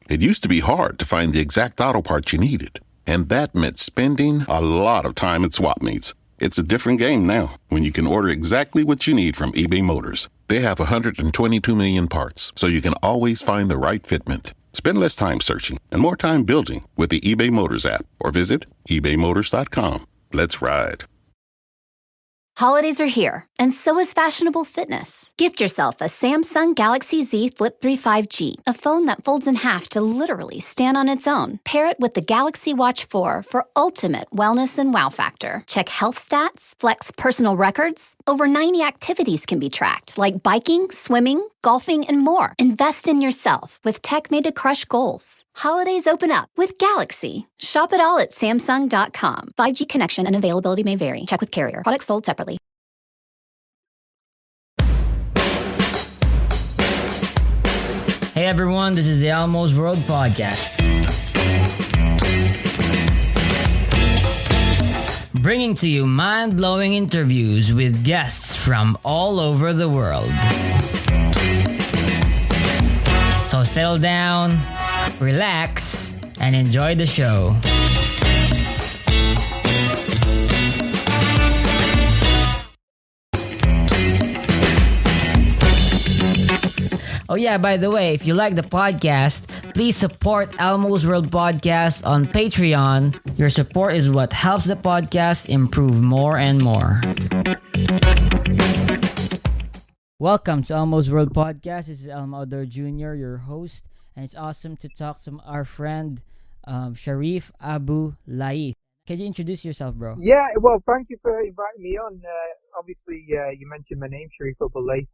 It used to be hard to find the exact auto parts you needed, and that meant spending a lot of time at swap meets. It's a different game now when you can order exactly what you need from eBay Motors. They have 122 million parts, so you can always find the right fitment. Spend less time searching and more time building with the eBay Motors app or visit ebaymotors.com. Let's ride. Holidays are here, and so is fashionable fitness. Gift yourself a Samsung Galaxy Z Flip 3 5G, a phone that folds in half to literally stand on its own. Pair it with the Galaxy Watch 4 for ultimate wellness and wow factor. Check health stats, flex personal records. Over 90 activities can be tracked, like biking, swimming, golfing, and more. Invest in yourself with tech made to crush goals. Holidays open up with Galaxy. Shop it all at Samsung.com. 5G connection and availability may vary. Check with carrier. Products sold separately. Hey everyone, this is the Almost World Podcast. Bringing to you mind-blowing interviews with guests from all over the world. So settle down, relax, and enjoy the show. Oh yeah, by the way, if you like the podcast, please support Elmo's World Podcast on Patreon. Your support is what helps the podcast improve more and more. Welcome to Elmo's World Podcast. This is Elmo Odor Jr., your host, and it's awesome to talk to our friend Sharif Abu Laith. Can you introduce yourself, bro? Yeah, well, thank you for inviting me on. Obviously, you mentioned my name, Sharif Abu Laith.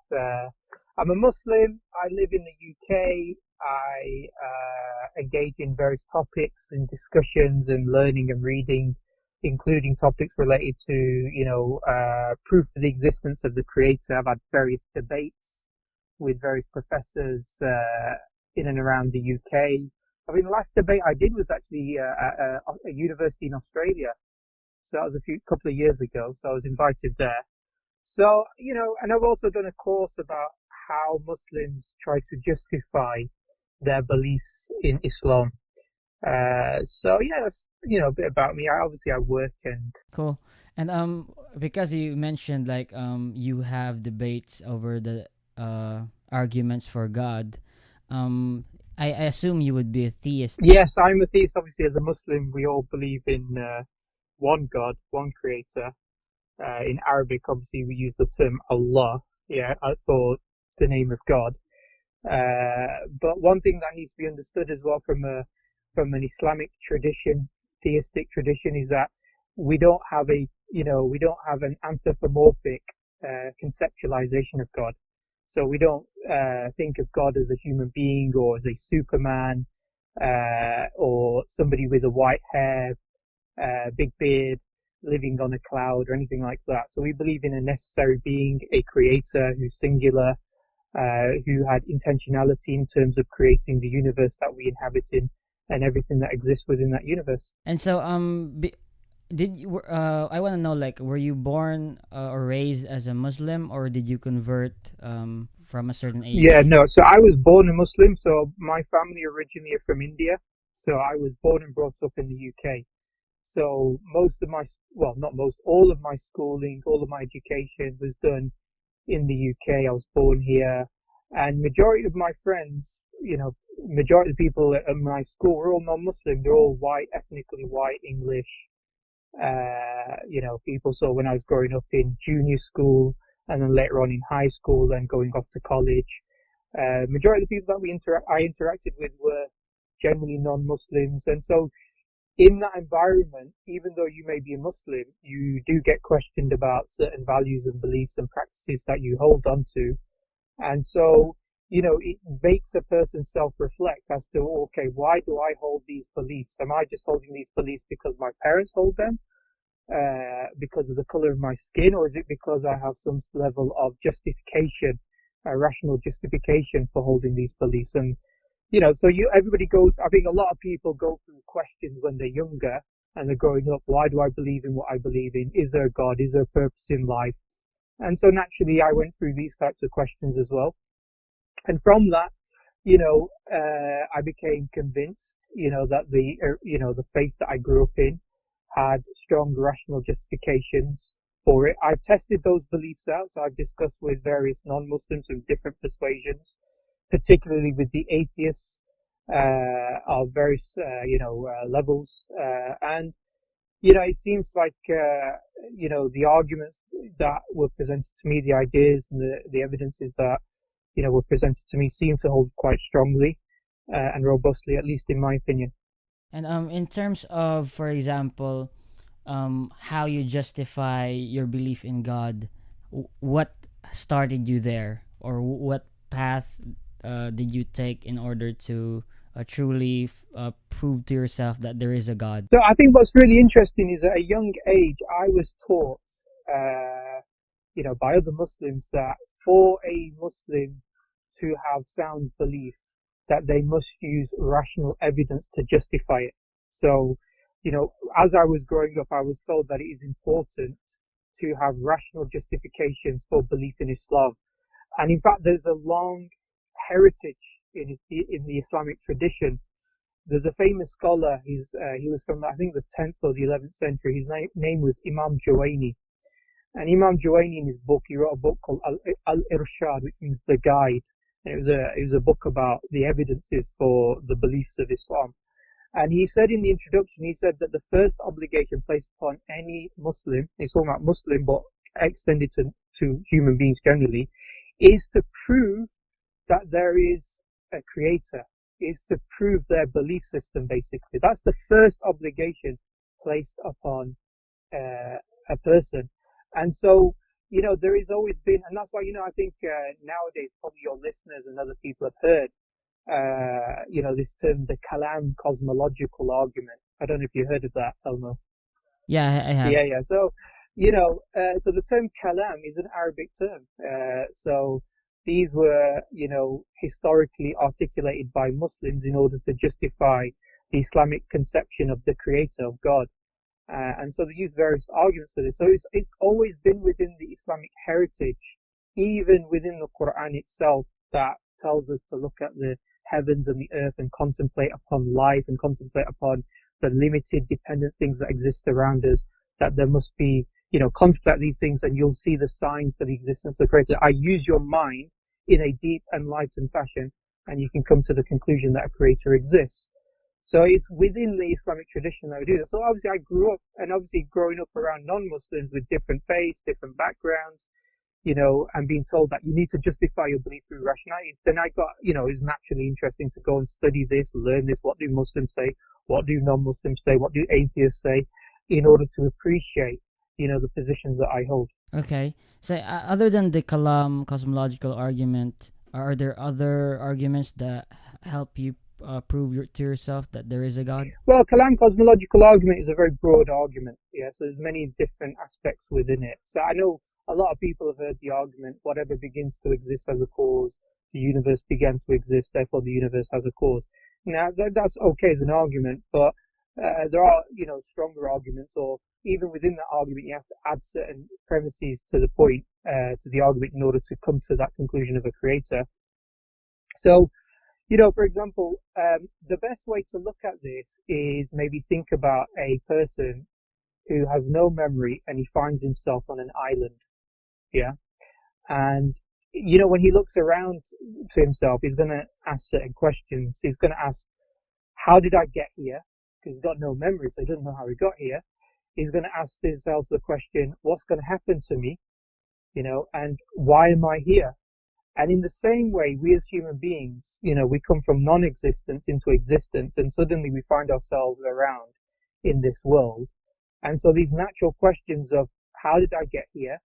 I'm a Muslim. I live in the UK. I engage in various topics and discussions and learning and reading, including topics related to, proof of the existence of the Creator. I've had various debates with various professors in and around the UK. I mean, the last debate I did was actually at a university in Australia. So that was a couple of years ago. So I was invited there. So, and I've also done a course about how Muslims try to justify their beliefs in Islam. So yeah, that's a bit about me. I work and cool. And because you mentioned you have debates over the arguments for God, I assume you would be a theist. Yes, I'm a theist. Obviously, as a Muslim, we all believe in one God, one Creator. In Arabic, obviously, we use the term Allah, for the name of God. But one thing that needs to be understood as well from an Islamic tradition, theistic tradition, is that we don't have an anthropomorphic conceptualization of God. So we don't think of God as a human being or as a Superman or somebody with a white hair, big beard, living on a cloud or anything like that. So we believe in a necessary being, a creator who's singular, who had intentionality in terms of creating the universe that we inhabit in and everything that exists within that universe. And so, did you? I want to know, were you born or raised as a Muslim, or did you convert from a certain age? Yeah, no. So I was born a Muslim. So my family originally are from India. So I was born and brought up in the UK. So all of my schooling, all of my education was done in the UK. I was born here, and majority of my friends, majority of the people at my school were all non-Muslim. They're all white, ethnically white, English, people. So when I was growing up in junior school and then later on in high school, then going off to college, majority of the people that I interacted with were generally non-Muslims. And so in that environment, even though you may be a Muslim, you do get questioned about certain values and beliefs and practices that you hold on to. And so, it makes a person self-reflect as to, okay, why do I hold these beliefs? Am I just holding these beliefs because my parents hold them, because of the color of my skin, or is it because I have some level of justification, a rational justification for holding these beliefs? And everybody goes, I think a lot of people go through questions when they're younger and they're growing up. Why do I believe in what I believe in? Is there a God? Is there a purpose in life? And so naturally I went through these types of questions as well. And from that, I became convinced, that the faith that I grew up in had strong rational justifications for it. I've tested those beliefs out, so I've discussed with various non-Muslims of different persuasions, particularly with the atheists of various, levels, and it seems like, the arguments that were presented to me, the ideas and the evidences that, were presented to me seem to hold quite strongly and robustly, at least in my opinion. And in terms of, for example, how you justify your belief in God, what started you there, or what path did you take in order to truly prove to yourself that there is a God? So I think what's really interesting is at a young age, I was taught, by other Muslims that for a Muslim to have sound belief, that they must use rational evidence to justify it. So, as I was growing up, I was told that it is important to have rational justifications for belief in Islam. And in fact, there's a long heritage in the Islamic tradition. There's a famous scholar. He was from, I think, the 10th or the 11th century. His name was Imam Juwayni. And Imam Juwayni, in his book, he wrote a book called Al-Irshad, which means the guide. And it was a book about the evidences for the beliefs of Islam. And he said in the introduction, he said that the first obligation placed upon any Muslim, he's talking about Muslim, but extended to human beings generally, is to prove that there is a creator, is to prove their belief system, basically. That's the first obligation placed upon a person. And so, there has always been, and that's why, I think nowadays probably your listeners and other people have heard, this term, the Kalam cosmological argument. I don't know if you heard of that, Elmo. Yeah, I have. Yeah. So, so the term Kalam is an Arabic term. So these were, historically articulated by Muslims in order to justify the Islamic conception of the creator, of God. And so they use various arguments for this. So it's always been within the Islamic heritage, even within the Quran itself, that tells us to look at the heavens and the earth and contemplate upon life and contemplate upon the limited dependent things that exist around us, that there must be, contemplate these things and you'll see the signs for the existence of the Creator. I use your mind in a deep, enlightened fashion and you can come to the conclusion that a Creator exists. So it's within the Islamic tradition that we do that. So obviously I grew up, and obviously growing up around non-Muslims with different faiths, different backgrounds, and being told that you need to justify your belief through rationality, then I got, it was naturally interesting to go and study this, learn this. What do Muslims say? What do non-Muslims say? What do atheists say? In order to appreciate, the positions that I hold. Okay. So other than the Kalam cosmological argument, are there other arguments that help you prove to yourself that there is a God? Well, Kalam cosmological argument is a very broad argument. Yeah, so there's many different aspects within it. So I know a lot of people have heard the argument, whatever begins to exist has a cause, the universe began to exist, therefore the universe has a cause. Now, that's okay as an argument, but there are, stronger arguments, or even within that argument, you have to add certain premises to the point, to the argument in order to come to that conclusion of a creator. So, for example, the best way to look at this is maybe think about a person who has no memory and he finds himself on an island. Yeah. And, when he looks around to himself, he's going to ask certain questions. He's going to ask, how did I get here? Because he's got no memory, so he doesn't know how he got here. He's going to ask himself the question, what's going to happen to me? And why am I here? And in the same way, we as human beings, we come from non-existence into existence, and suddenly we find ourselves around in this world. And so these natural questions of how did I get here?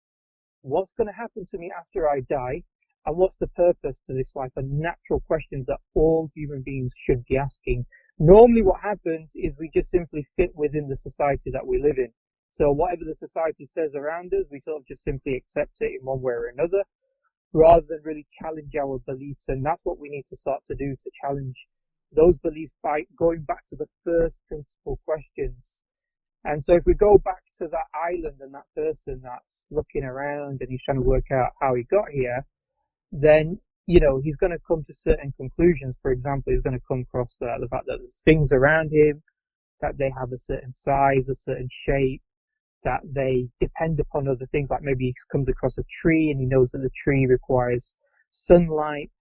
What's going to happen to me after I die? And what's the purpose to this life? Are natural questions that all human beings should be asking. Normally what happens is we just simply fit within the society that we live in. So whatever the society says around us, we sort of just simply accept it in one way or another, rather than really challenge our beliefs. And that's what we need to start to do, to challenge those beliefs by going back to the first principal questions. And so if we go back to that island and that person that's looking around and he's trying to work out how he got here, then he's going to come to certain conclusions. For example, he's going to come across the fact that there's things around him, that they have a certain size, a certain shape, that they depend upon other things. Like maybe he comes across a tree and he knows that the tree requires sunlight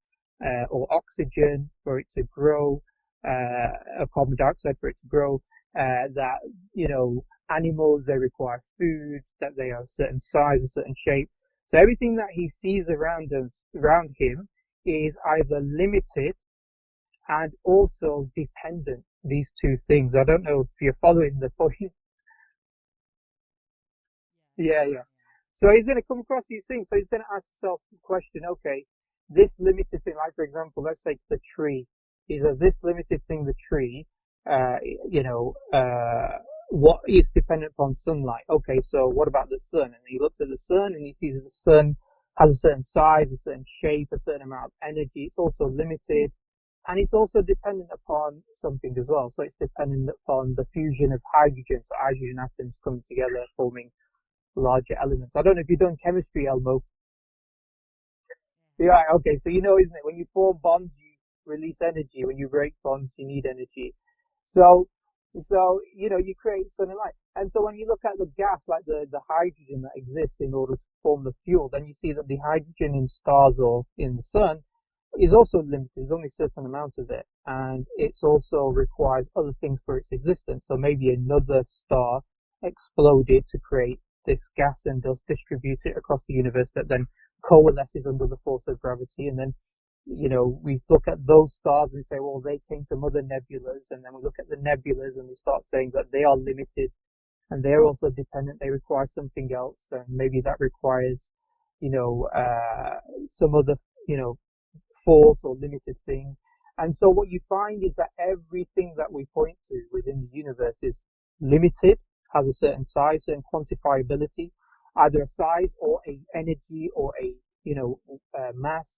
or oxygen for it to grow, carbon dioxide for it to grow, that, animals, they require food, that they are a certain size, a certain shape. So everything that he sees around him is either limited and also dependent, these two things. I don't know if you're following the point. Yeah, yeah. So he's going to come across these things. So he's going to ask himself the question, okay, this limited thing, like for example, let's take the tree. He says, this limited thing, the tree, uh, what is dependent upon sunlight? Okay, so what about the sun? And he looks at the sun and he sees that the sun has a certain size, a certain shape, a certain amount of energy. It's also limited. And it's also dependent upon something as well. So it's dependent upon the fusion of hydrogen. So hydrogen atoms coming together, forming larger elements. I don't know if you've done chemistry, Elmo. Yeah, okay. So isn't it? When you form bonds, you release energy. When you break bonds, you need energy. So, you create something like, and so when you look at the gas, like the hydrogen that exists in order to form the fuel, then you see that the hydrogen in stars or in the sun is also limited. There's only a certain amount of it, and it also requires other things for its existence. So maybe another star exploded to create this gas and does distribute it across the universe that then coalesces under the force of gravity. And then, we look at those stars and say, well, they came from other nebulas. And then we look at the nebulas and we start saying that they are limited and they're also dependent. They require something else. And maybe that requires, some other, force or limited thing. And so what you find is that everything that we point to within the universe is limited, has a certain size, certain quantifiability, either a size or a energy or a mass,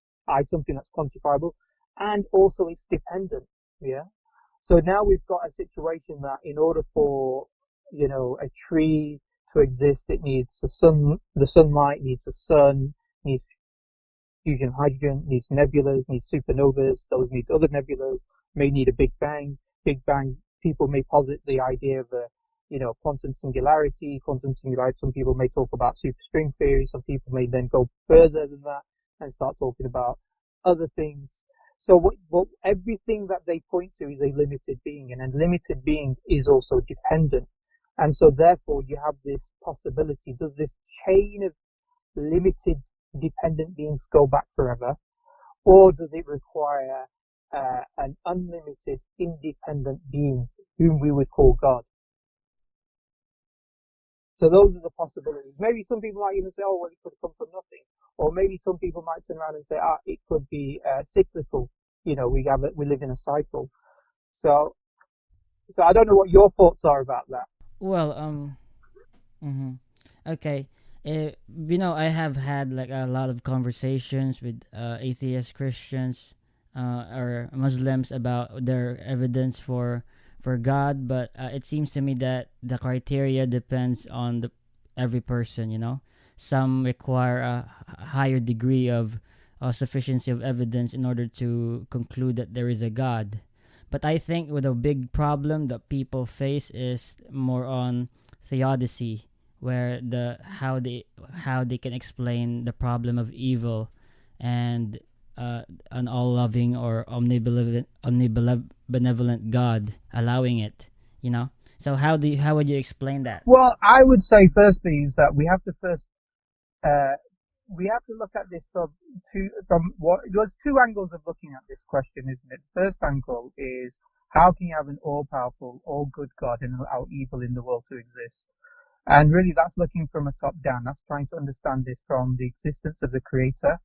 something that's quantifiable, and also it's dependent. Yeah. So now we've got a situation that in order for a tree to exist, it needs the sunlight, needs the sun, needs fusion of hydrogen, needs nebulas, needs supernovas, those need other nebulas, may need a Big Bang. Big Bang, people may posit the idea of quantum singularity. Some people may talk about superstring theory. Some people may then go further than that and start talking about other things. So everything that they point to is a limited being, and a limited being is also dependent. And so therefore you have this possibility, does this chain of limited dependent beings go back forever, or does it require an unlimited independent being whom we would call God? So those are the possibilities. Maybe some people might even say, oh, well, it could come from nothing. Or maybe some people might turn around and say, it could be cyclical. We live in a cycle. So I don't know what your thoughts are about that. Well, okay. I have had like a lot of conversations with atheist Christians or Muslims about their evidence for God, but it seems to me that the criteria depends on every person. Some require a higher degree of sufficiency of evidence in order to conclude that there is a God. But I think with a big problem that people face is more on theodicy, where how they can explain the problem of evil and an all-loving or omnibenevolent God allowing it. So how would you explain that? Well, I would say firstly is that we have to look at this there's two angles of looking at this question, isn't it? The first angle is, how can you have an all-powerful, all-good God and allow evil in the world to exist? And really that's looking from a top down. That's trying to understand this from the existence of the Creator,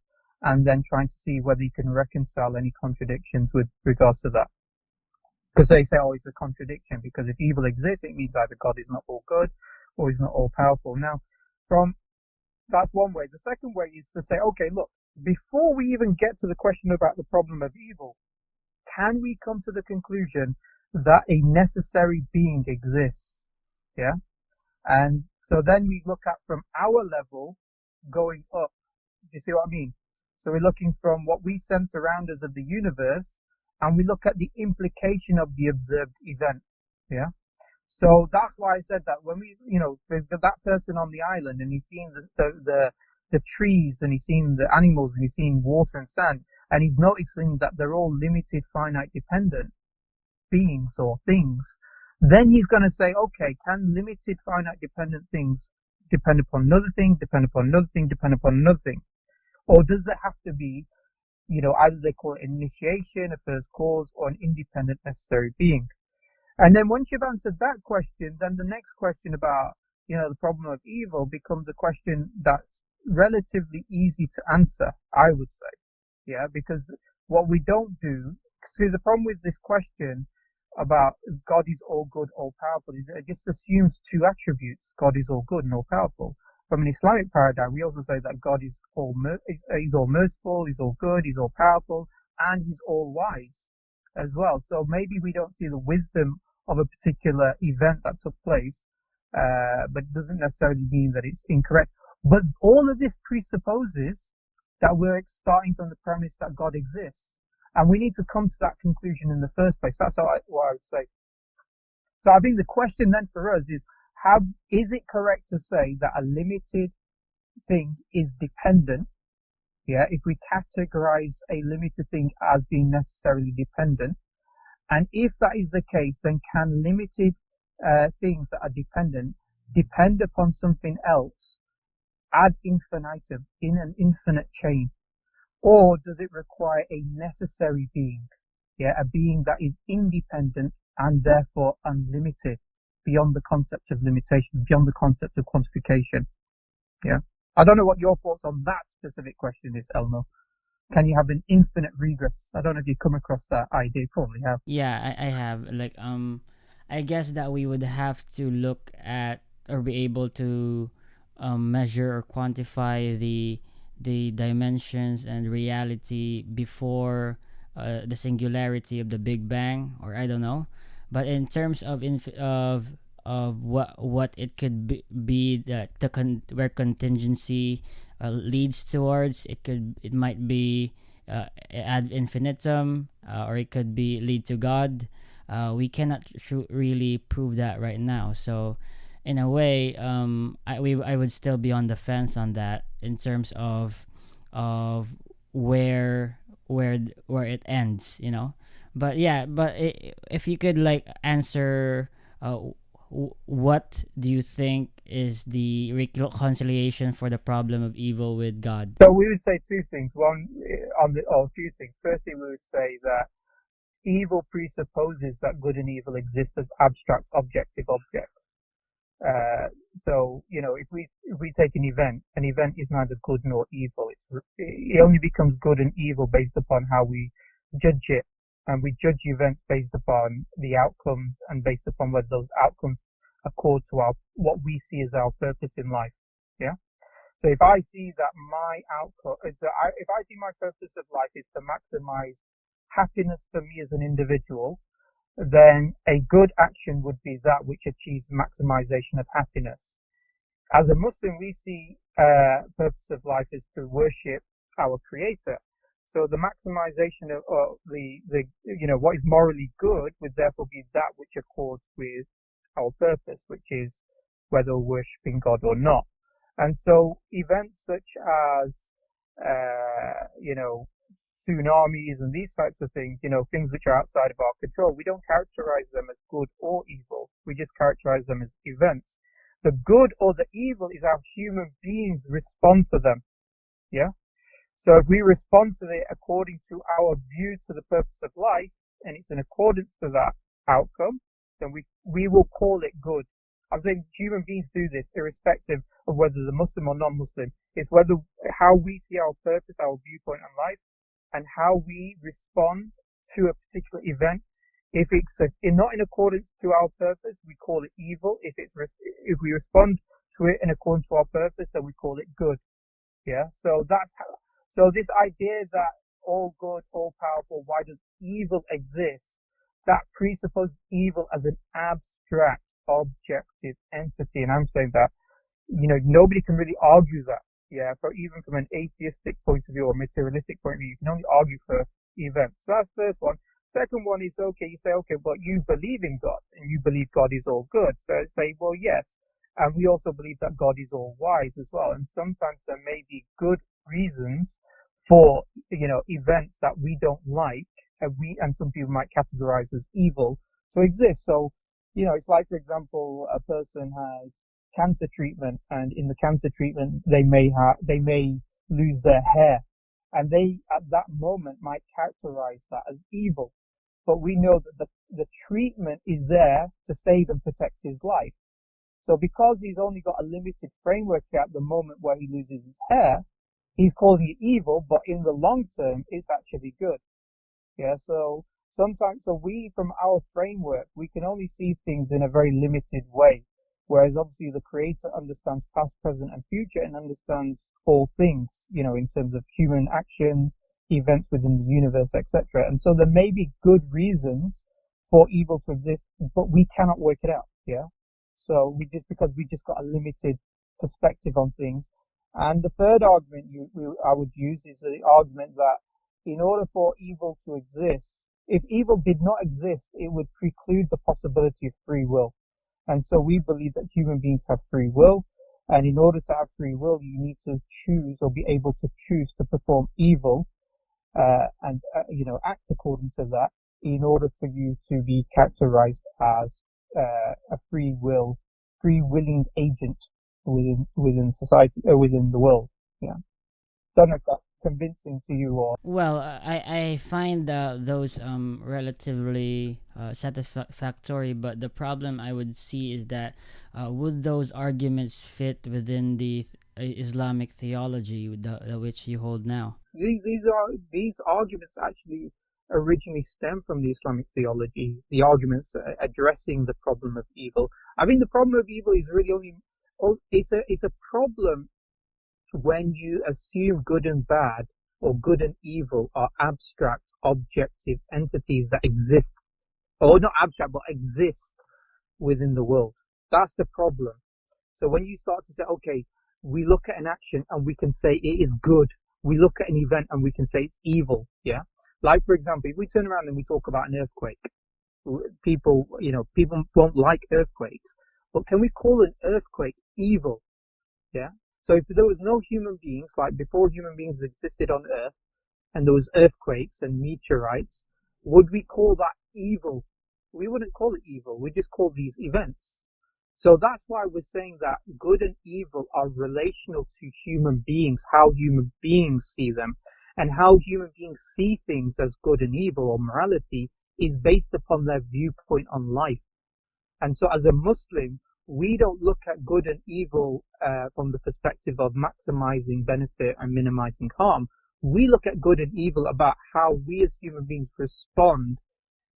and then trying to see whether you can reconcile any contradictions with regards to that. Because they say, oh, it's a contradiction, because if evil exists, it means either God is not all good or he's not all powerful. Now, that's one way. The second way is to say, okay, look, before we even get to the question about the problem of evil, can we come to the conclusion that a necessary being exists? Yeah? And so then we look at from our level going up. Do you see what I mean? So we're looking from what we sense around us of the universe, and we look at the implication of the observed event. Yeah. So that's why I said that when we, there's that person on the island and he's seen the trees and he's seen the animals and he's seen water and sand, and he's noticing that they're all limited, finite, dependent beings or things, then he's going to say, okay, can limited, finite, dependent things depend upon another thing, depend upon another thing, depend upon another thing? Or does it have to be, either they call it initiation, a first cause, or an independent necessary being? And then once you've answered that question, then the next question about, the problem of evil becomes a question that's relatively easy to answer, I would say. Yeah, because what we don't do, see, the problem with this question about God is all good, all powerful, is it just assumes two attributes. God is all good and all powerful. From an Islamic paradigm, we also say that God is he's all merciful, he's all good, he's all powerful, and he's all wise as well. So maybe we don't see the wisdom of a particular event that took place, but it doesn't necessarily mean that it's incorrect. But all of this presupposes that we're starting from the premise that God exists. And we need to come to that conclusion in the first place. That's what I would say. So I think the question then for us is, is it correct to say that a limited thing is dependent? Yeah, if we categorize a limited thing as being necessarily dependent. And if that is the case, then can limited things that are dependent depend upon something else ad infinitum, in an infinite chain? Or does it require a necessary being? Yeah, a being that is independent and therefore unlimited, beyond the concept of limitation, beyond the concept of quantification. Yeah. I don't know what your thoughts on that specific question is, Elmo. Can you have an infinite regress? I don't know if you come across that idea. Probably have. Yeah, I have. I guess that we would have to look at or be able to measure or quantify the dimensions and reality before the singularity of the Big Bang, or I don't know. But in terms of what it could be that where contingency leads towards, it might be ad infinitum, or it could be lead to God. We cannot really prove that right now. So in a way, I would still be on the fence on that in terms of where it ends, But yeah, if you could answer, what do you think is the reconciliation for the problem of evil with God? So we would say two things. One, two things. Firstly, we would say that evil presupposes that good and evil exist as abstract, objective objects. So if we take an event is neither good nor evil. It only becomes good and evil based upon how we judge it, and we judge events based upon the outcomes and based upon whether those outcomes accord to what we see as our purpose in life. Yeah. So if I see that my outcome, if I see my purpose of life is to maximize happiness for me as an individual, then a good action would be that which achieves maximization of happiness. As a Muslim, we see purpose of life is to worship our Creator. So the maximization of what is morally good would therefore be that which accords with our purpose, which is whether we're worshiping God or not. And so events such as tsunamis and these types of things, things which are outside of our control, we don't characterize them as good or evil. We just characterize them as events. The good or the evil is how human beings respond to them. Yeah. So if we respond to it according to our view to the purpose of life, and it's in accordance to that outcome, then we will call it good. I'm saying human beings do this irrespective of whether they're Muslim or non-Muslim. It's how we see our purpose, our viewpoint on life, and how we respond to a particular event. If it's not in accordance to our purpose, we call it evil. If we respond to it in accordance to our purpose, then we call it good. Yeah. So so this idea that all good, all powerful, why does evil exist? That presupposes evil as an abstract, objective entity. And I'm saying that, nobody can really argue that. Yeah, even from an atheistic point of view or materialistic point of view, you can only argue for events. So that's the first one. Second one is, okay, you say, okay, but you believe in God and you believe God is all good. So I say, well, yes. And we also believe that God is all wise as well. And sometimes there may be good reasons for, events that we don't like and some people might categorize as evil to exist. So, it's like, for example, a person has cancer treatment, and in the cancer treatment they may lose their hair, and they at that moment might characterize that as evil. But we know that the treatment is there to save and protect his life. So because he's only got a limited framework at the moment where he loses his hair, he's calling it evil, but in the long term it's actually good. Yeah, so we, from our framework, we can only see things in a very limited way. Whereas obviously the creator understands past, present and future and understands all things, in terms of human actions, events within the universe, etc. And so there may be good reasons for evil to exist, but we cannot work it out. Yeah. So because we just got a limited perspective on things. And the third argument I would use is the argument that in order for evil to exist, if evil did not exist, it would preclude the possibility of free will. And so we believe that human beings have free will. And in order to have free will, you need to choose or be able to choose to perform evil, and act according to that in order for you to be characterized as a free-willing agent within society, within the world. Yeah. Don't know if that's convincing to you or. Well, I find those relatively satisfactory, but the problem I would see is that would those arguments fit within the Islamic theology which you hold now? These arguments actually originally stem from the Islamic theology. The arguments addressing the problem of evil. I mean, the problem of evil is really it's a problem when you assume good and bad or good and evil are abstract, objective entities that exist, or not abstract, but exist within the world. That's the problem. So when you start to say, okay, we look at an action and we can say it is good. We look at an event and we can say it's evil. Yeah. Like, for example, if we turn around and we talk about an earthquake, people won't like earthquakes, but can we call an earthquake evil? Yeah. So if there was no human beings, like before human beings existed on Earth, and there was earthquakes and meteorites, would we call that evil? We wouldn't call it evil. We just call these events. So that's why we're saying that good and evil are relational to human beings, how human beings see them, and how human beings see things as good and evil or morality is based upon their viewpoint on life. And so as a Muslim, we don't look at good and evil from the perspective of maximizing benefit and minimizing harm. We look at good and evil about how we as human beings respond,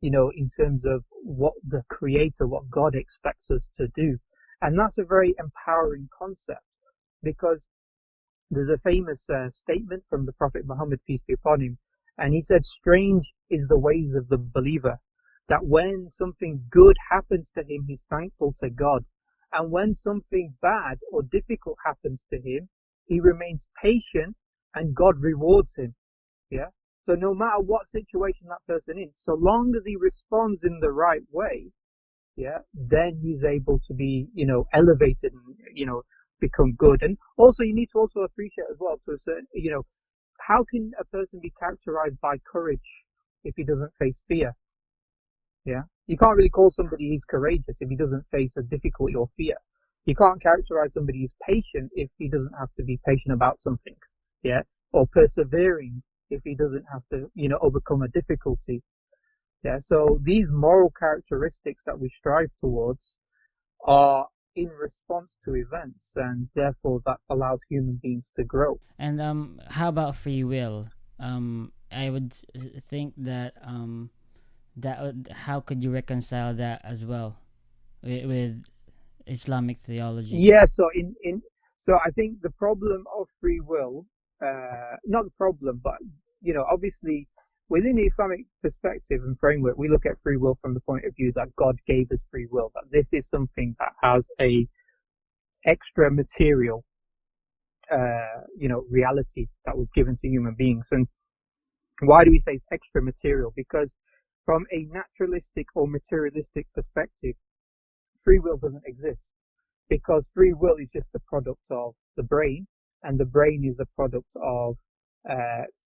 in terms of what the Creator, what God expects us to do. And that's a very empowering concept, because there's a famous statement from the Prophet Muhammad, peace be upon him, and he said, strange is the ways of the believer, that when something good happens to him, he's thankful to God. And when something bad or difficult happens to him, he remains patient and God rewards him. Yeah. So no matter what situation that person is, so long as he responds in the right way, yeah, then he's able to be, elevated and, become good. And also you need to also appreciate as well, to a certain, how can a person be characterized by courage if he doesn't face fear? Yeah. You can't really call somebody he's courageous if he doesn't face a difficulty or fear. You can't characterize somebody as patient if he doesn't have to be patient about something. Yeah. Or persevering if he doesn't have to, overcome a difficulty. Yeah. So these moral characteristics that we strive towards are in response to events, and therefore that allows human beings to grow. And how about free will? I would think that how could you reconcile that as well with Islamic theology? Yeah, so so I think the problem of free will, not the problem, but obviously within the Islamic perspective and framework, we look at free will from the point of view that God gave us free will, that this is something that has a extra material reality that was given to human beings. And why do we say it's extra material? Because from a naturalistic or materialistic perspective, free will doesn't exist, because free will is just a product of the brain, and the brain is a product of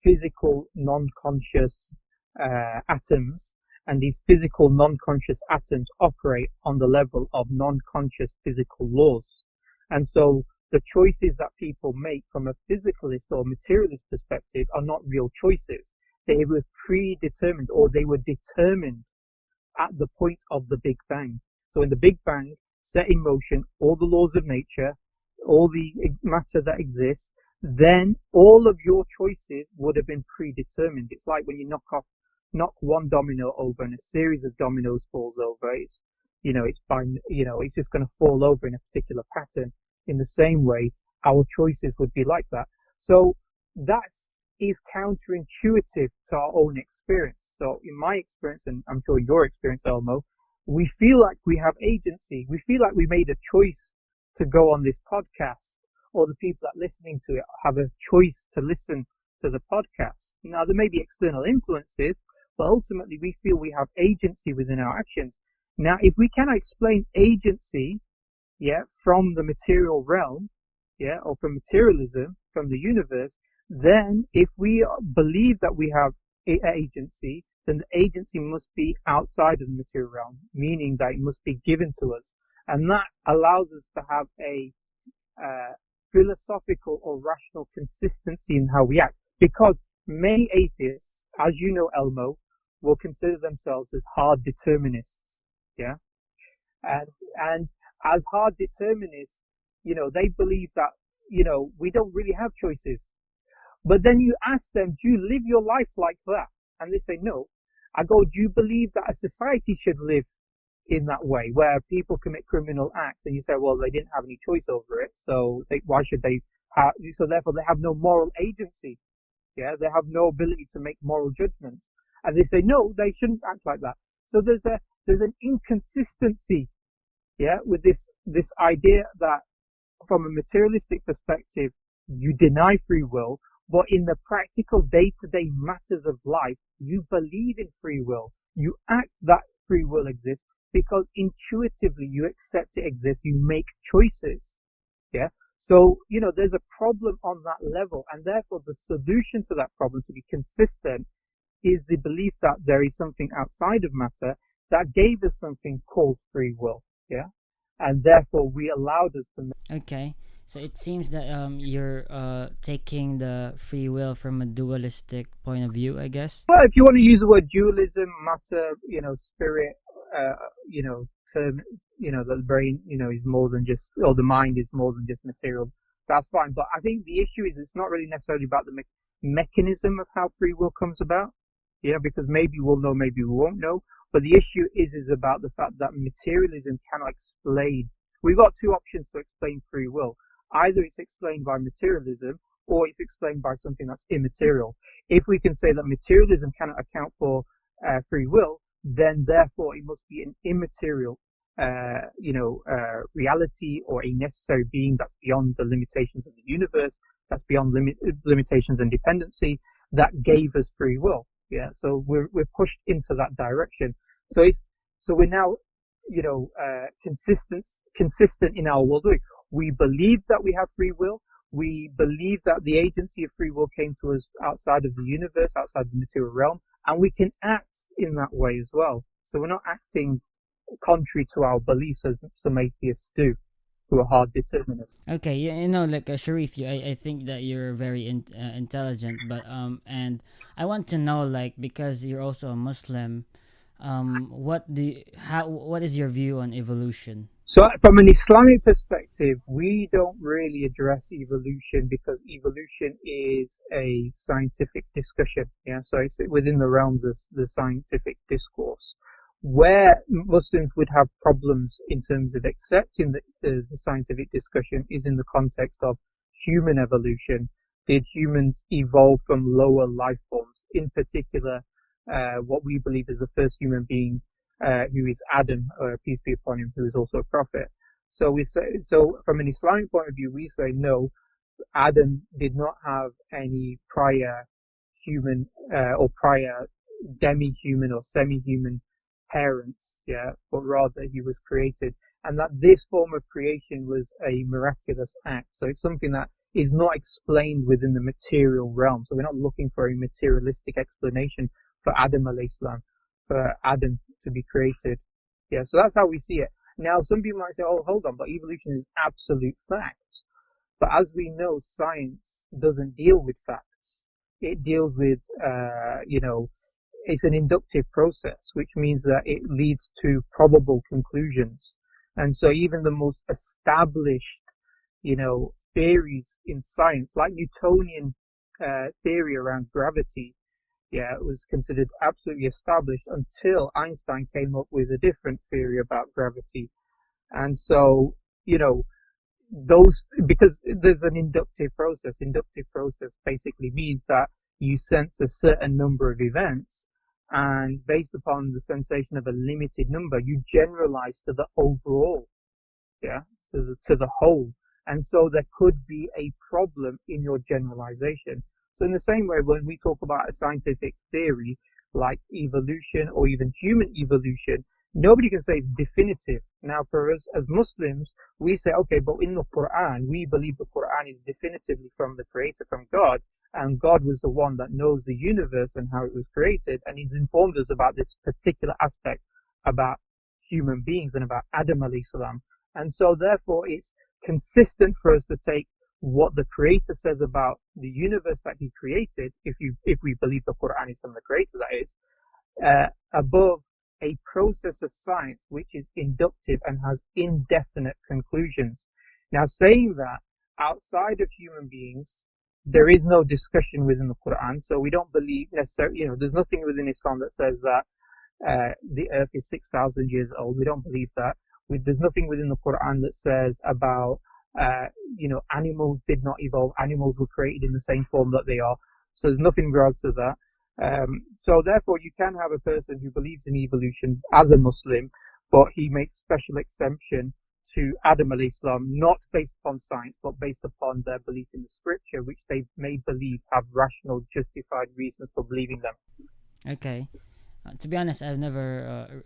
physical non-conscious atoms, and these physical non-conscious atoms operate on the level of non-conscious physical laws. And so the choices that people make from a physicalist or materialist perspective are not real choices. They were predetermined, or they were determined at the point of the Big Bang. So in the Big Bang, set in motion all the laws of nature, all the matter that exists, then all of your choices would have been predetermined. It's like when you knock one domino over and a series of dominoes falls over. It's just going to fall over in a particular pattern. In the same way, our choices would be like that. So that is counterintuitive to our own experience. So in my experience, and I'm sure your experience, Elmo, we feel like we have agency. We feel like we made a choice to go on this podcast, or the people that are listening to it have a choice to listen to the podcast. Now, there may be external influences, but ultimately we feel we have agency within our actions. Now, if we cannot explain agency, from the material realm, or from materialism, from the universe, then if we believe that we have agency, then the agency must be outside of the material realm, meaning that it must be given to us. And that allows us to have a philosophical or rational consistency in how we act. Because many atheists, as you know, Elmo, will consider themselves as hard determinists. And as hard determinists, they believe that, we don't really have choices. But then you ask them, do you live your life like that? And they say, no. I go, do you believe that a society should live in that way, where people commit criminal acts? And you say, well, they didn't have any choice over it, so why should they have, so therefore they have no moral agency. They have no ability to make moral judgments. And they say, no, they shouldn't act like that. So there's an inconsistency, with this idea that from a materialistic perspective, you deny free will, but in the practical day-to-day matters of life, you believe in free will. You act that free will exists because intuitively you accept it exists. You make choices. So, there's a problem on that level, and therefore the solution to that problem, to be consistent, is the belief that there is something outside of matter that gave us something called free will. And therefore we allowed us to make. Okay. So it seems that you're taking the free will from a dualistic point of view, I guess. Well, if you want to use the word dualism, matter, spirit, term, the brain, is more than just, or the mind is more than just material, that's fine. But I think the issue is it's not really necessarily about the mechanism of how free will comes about. Because maybe we'll know, maybe we won't know. But the issue is about the fact that materialism cannot explain. We've got two options to explain free will. Either it's explained by materialism, or it's explained by something that's immaterial. If we can say that materialism cannot account for free will, then therefore it must be an immaterial, reality, or a necessary being that's beyond the limitations of the universe, that's beyond limitations and dependency, that gave us free will. So we're pushed into that direction. So we're now, consistent in our worldview. We believe that we have free will. We believe that the agency of free will came to us outside of the universe, outside the material realm, and we can act in that way as well. So we're not acting contrary to our beliefs as some atheists do, who are hard determinists. Okay, Sharif, I think that you're very intelligent, but and I want to know, because you're also a Muslim, what is your view on evolution? So from an Islamic perspective, we don't really address evolution, because evolution is a scientific discussion. So it's within the realms of the scientific discourse. Where Muslims would have problems in terms of accepting the scientific discussion is in the context of human evolution. Did humans evolve from lower life forms? In particular, what we believe is the first human being, who is Adam, peace be upon him, who is also a prophet. So from an Islamic point of view, we say no. Adam did not have any prior human or prior demi-human or semi-human parents, yeah, but rather he was created, and that this form of creation was a miraculous act. So it's something that is not explained within the material realm. So we're not looking for a materialistic explanation for Adam alayhi salam, for Adam to be created. Yeah, so that's how we see it. Now, some people might say, oh, hold on, but evolution is absolute fact. But as we know, science doesn't deal with facts. It deals with, it's an inductive process, which means that it leads to probable conclusions. And so even the most established, theories in science, like Newtonian theory around gravity, yeah, it was considered absolutely established until Einstein came up with a different theory about gravity. And so, because there's an inductive process. Inductive process basically means that you sense a certain number of events, and based upon the sensation of a limited number, you generalize to the overall, yeah, to the whole. And so there could be a problem in your generalization. So in the same way, when we talk about a scientific theory like evolution or even human evolution, nobody can say it's definitive. Now, for us as Muslims, we say, okay, but in the Quran, we believe the Quran is definitively from the Creator, from God, and God was the one that knows the universe and how it was created, and He's informed us about this particular aspect about human beings and about Adam alayhi salam. And so, therefore, it's consistent for us to take what the Creator says about the universe that He created, if we believe the Quran is from the Creator, that is, above a process of science which is inductive and has indefinite conclusions. Now, saying that outside of human beings, there is no discussion within the Quran, so we don't believe necessarily, there's nothing within Islam that says that the earth is 6,000 years old. We don't believe that. There's nothing within the Quran that says about, animals did not evolve. Animals were created in the same form that they are. So there's nothing in regards to that. So therefore, you can have a person who believes in evolution as a Muslim, but he makes special exemption to Adam alayhi salam, not based upon science, but based upon their belief in the scripture, which they may believe have rational, justified reasons for believing them. Okay. To be honest, I've never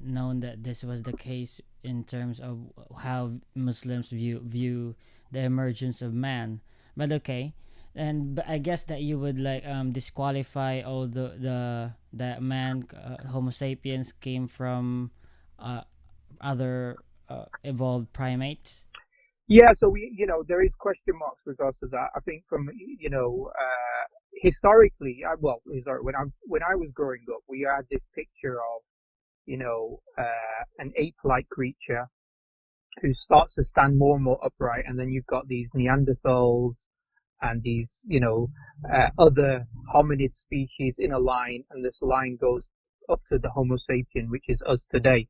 known that this was the case in terms of how Muslims view the emergence of man. But okay. But I guess that you would disqualify all that man, Homo sapiens came from other evolved primates. Yeah, so there is question marks with regards to that. I think from historically, when I was growing up, we had this picture of an ape-like creature who starts to stand more and more upright, and then you've got these Neanderthals and these, other hominid species in a line, and this line goes up to the Homo sapien, which is us today.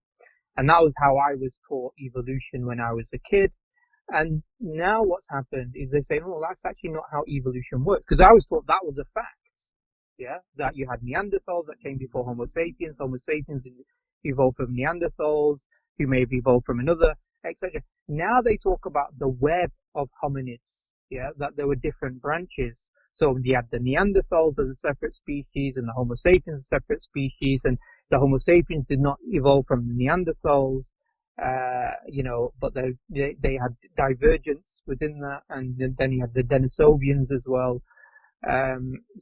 And that was how I was taught evolution when I was a kid. And now what's happened is they say, oh, that's actually not how evolution works. Because I was taught that was a fact, yeah, that you had Neanderthals that came before Homo sapiens. Homo sapiens evolved from Neanderthals, who may have evolved from another, etc. Now they talk about the web of hominids. Yeah, that there were different branches. So you had the Neanderthals as a separate species, and the Homo sapiens as a separate species, and the Homo sapiens did not evolve from the Neanderthals, but they had divergence within that, and then you had the Denisovians as well.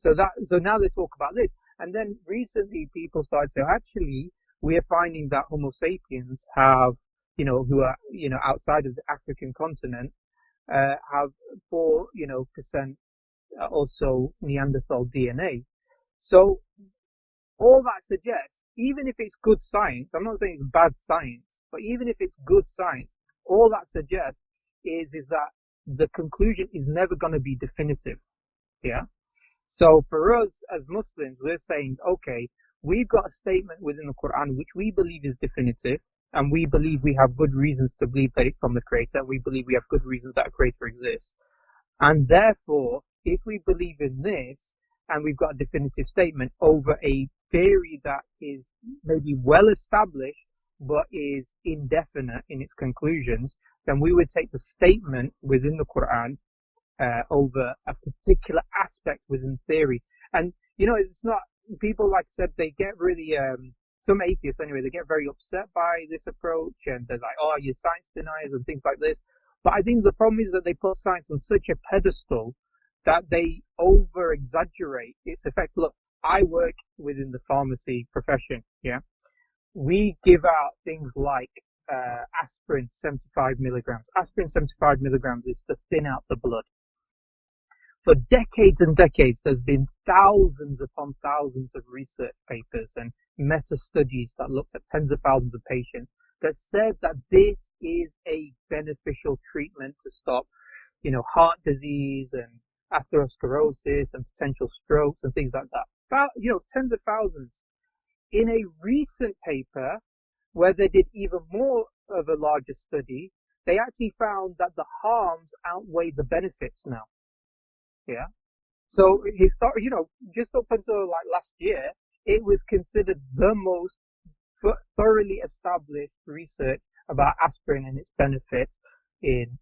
So now they talk about this, and then recently people started to actually we are finding that Homo sapiens have, who are outside of the African continent. Have 4% also Neanderthal DNA. So all that suggests, even if it's good science, I'm not saying it's bad science, but even if it's good science, all that suggests is that the conclusion is never going to be definitive. Yeah. So for us as Muslims, we're saying, okay, we've got a statement within the Quran which we believe is definitive. And we believe we have good reasons to believe that it's from the Creator. We believe we have good reasons that a Creator exists. And therefore, if we believe in this, and we've got a definitive statement over a theory that is maybe well established, but is indefinite in its conclusions, then we would take the statement within the Quran over a particular aspect within theory. And, it's not, people, like I said, they get really, some atheists anyway, they get very upset by this approach, and they're like, oh, you're science deniers and things like this. But I think the problem is that they put science on such a pedestal that they over exaggerate its effect. Look, I work within the pharmacy profession, yeah. We give out things like aspirin 75 milligrams. Aspirin 75 milligrams is to thin out the blood. For decades and decades, there's been thousands upon thousands of research papers and meta-studies that looked at tens of thousands of patients that said that this is a beneficial treatment to stop, heart disease and atherosclerosis and potential strokes and things like that. Tens of thousands. In a recent paper where they did even more of a larger study, they actually found that the harms outweigh the benefits now. Yeah. So just up until like last year, it was considered the most thoroughly established research about aspirin and its benefits in,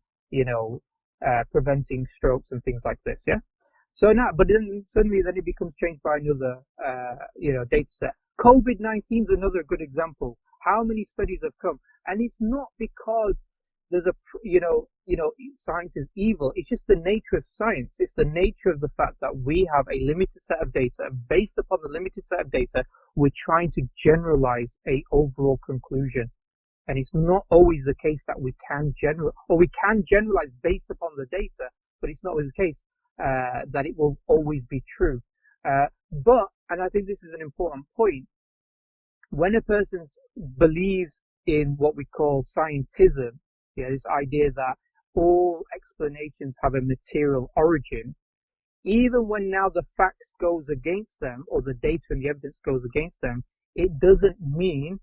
preventing strokes and things like this. Yeah. So now, but then suddenly it becomes changed by another, data set. COVID-19 is another good example. How many studies have come? And it's not because there's science is evil. It's just the nature of science. It's the nature of the fact that we have a limited set of data, and based upon the limited set of data, we're trying to generalize a overall conclusion. And it's not always the case that we can generalize based upon the data, but it's not always the case that it will always be true. And I think this is an important point, when a person believes in what we call scientism, this idea that all explanations have a material origin, even when now the facts goes against them, or the data and the evidence goes against them, it doesn't mean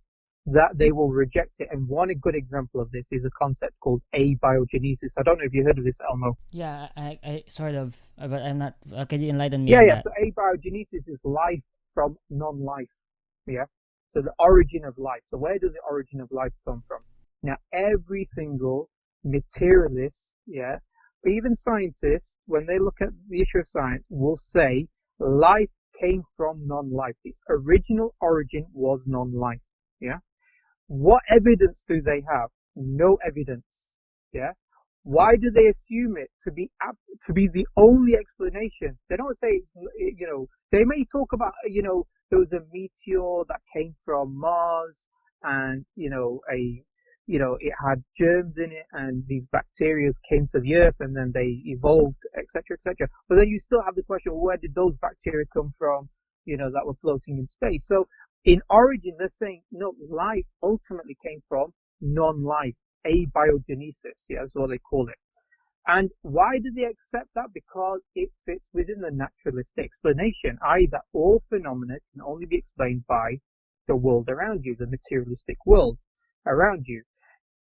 that they will reject it. And one good example of this is a concept called abiogenesis. I don't know if you heard of this, Elmo. Yeah, I sort of, but I'm not. Can you enlighten me? Yeah. So abiogenesis is life from non-life. Yeah. So the origin of life. So where does the origin of life come from? Now, every single materialist, even scientists, when they look at the issue of science, will say life came from non-life. The original origin was non-life. Yeah. What evidence do they have? No evidence. Yeah. Why do they assume it to be the only explanation? They don't say, they may talk about, there was a meteor that came from Mars, and, it had germs in it, and these bacteria came to the earth, and then they evolved, etc., etc. But then you still have the question, where did those bacteria come from, that were floating in space? So in origin, they're saying, no, life ultimately came from non-life, abiogenesis. Yeah, that's what they call it. And why do they accept that? Because it fits within the naturalistic explanation, i.e. that all phenomena can only be explained by the world around you, the materialistic world around you.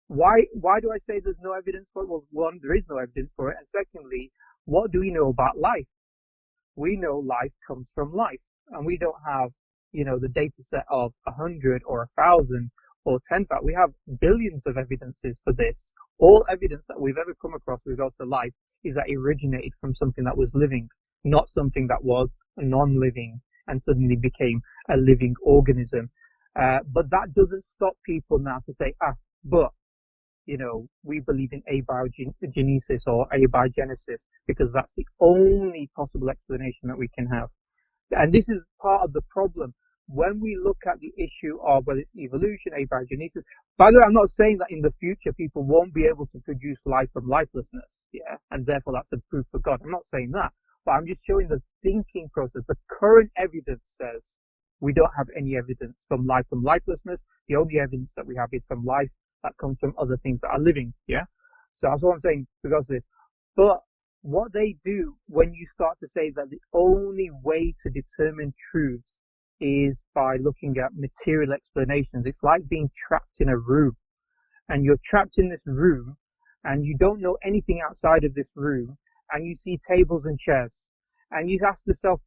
Why do I say there's no evidence for it? Well, one, there is no evidence for it. And secondly, what do we know about life? We know life comes from life. And we don't have, the data set of 100 or 1,000 or 10,000. We have billions of evidences for this. All evidence that we've ever come across with regards to life is that it originated from something that was living, not something that was non-living and suddenly became a living organism. But that doesn't stop people now to say, but, we believe in abiogenesis or abiogenesis because that's the only possible explanation that we can have. And this is part of the problem. When we look at the issue of whether it's evolution, abiogenesis, by the way, I'm not saying that in the future people won't be able to produce life from lifelessness, and therefore that's a proof for God. I'm not saying that, but I'm just showing the thinking process. The current evidence says we don't have any evidence from life from lifelessness. The only evidence that we have is from life that comes from other things that are living, So that's what I'm saying because of this. But what they do when you start to say that the only way to determine truths is by looking at material explanations. It's like being trapped in a room, and you're trapped in this room and you don't know anything outside of this room, and you see tables and chairs, and you ask yourself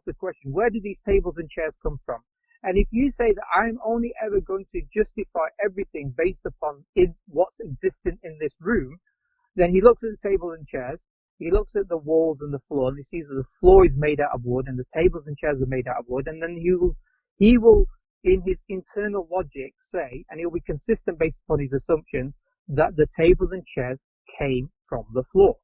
the question, where do these tables and chairs come from? And if you say that I'm only ever going to justify everything based upon what's existent in this room, then he looks at the table and chairs, He looks at the walls and the floor, and he sees that the floor is made out of wood, and the tables and chairs are made out of wood, and then he will, in his internal logic, say, and he'll be consistent based upon his assumptions, that the tables and chairs came from the floor.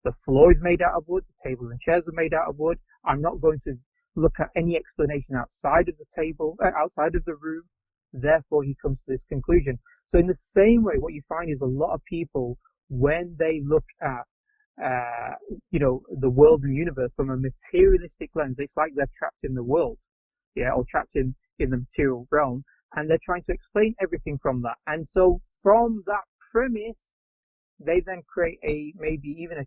The floor is made out of wood, the tables and chairs are made out of wood. I'm not going to look at any explanation outside of the table, outside of the room. Therefore, he comes to this conclusion. So in the same way, what you find is a lot of people, when they look at, the world and universe from a materialistic lens, it's like they're trapped in the world, or trapped in the material realm, and they're trying to explain everything from that. And so from that premise, they then create maybe even a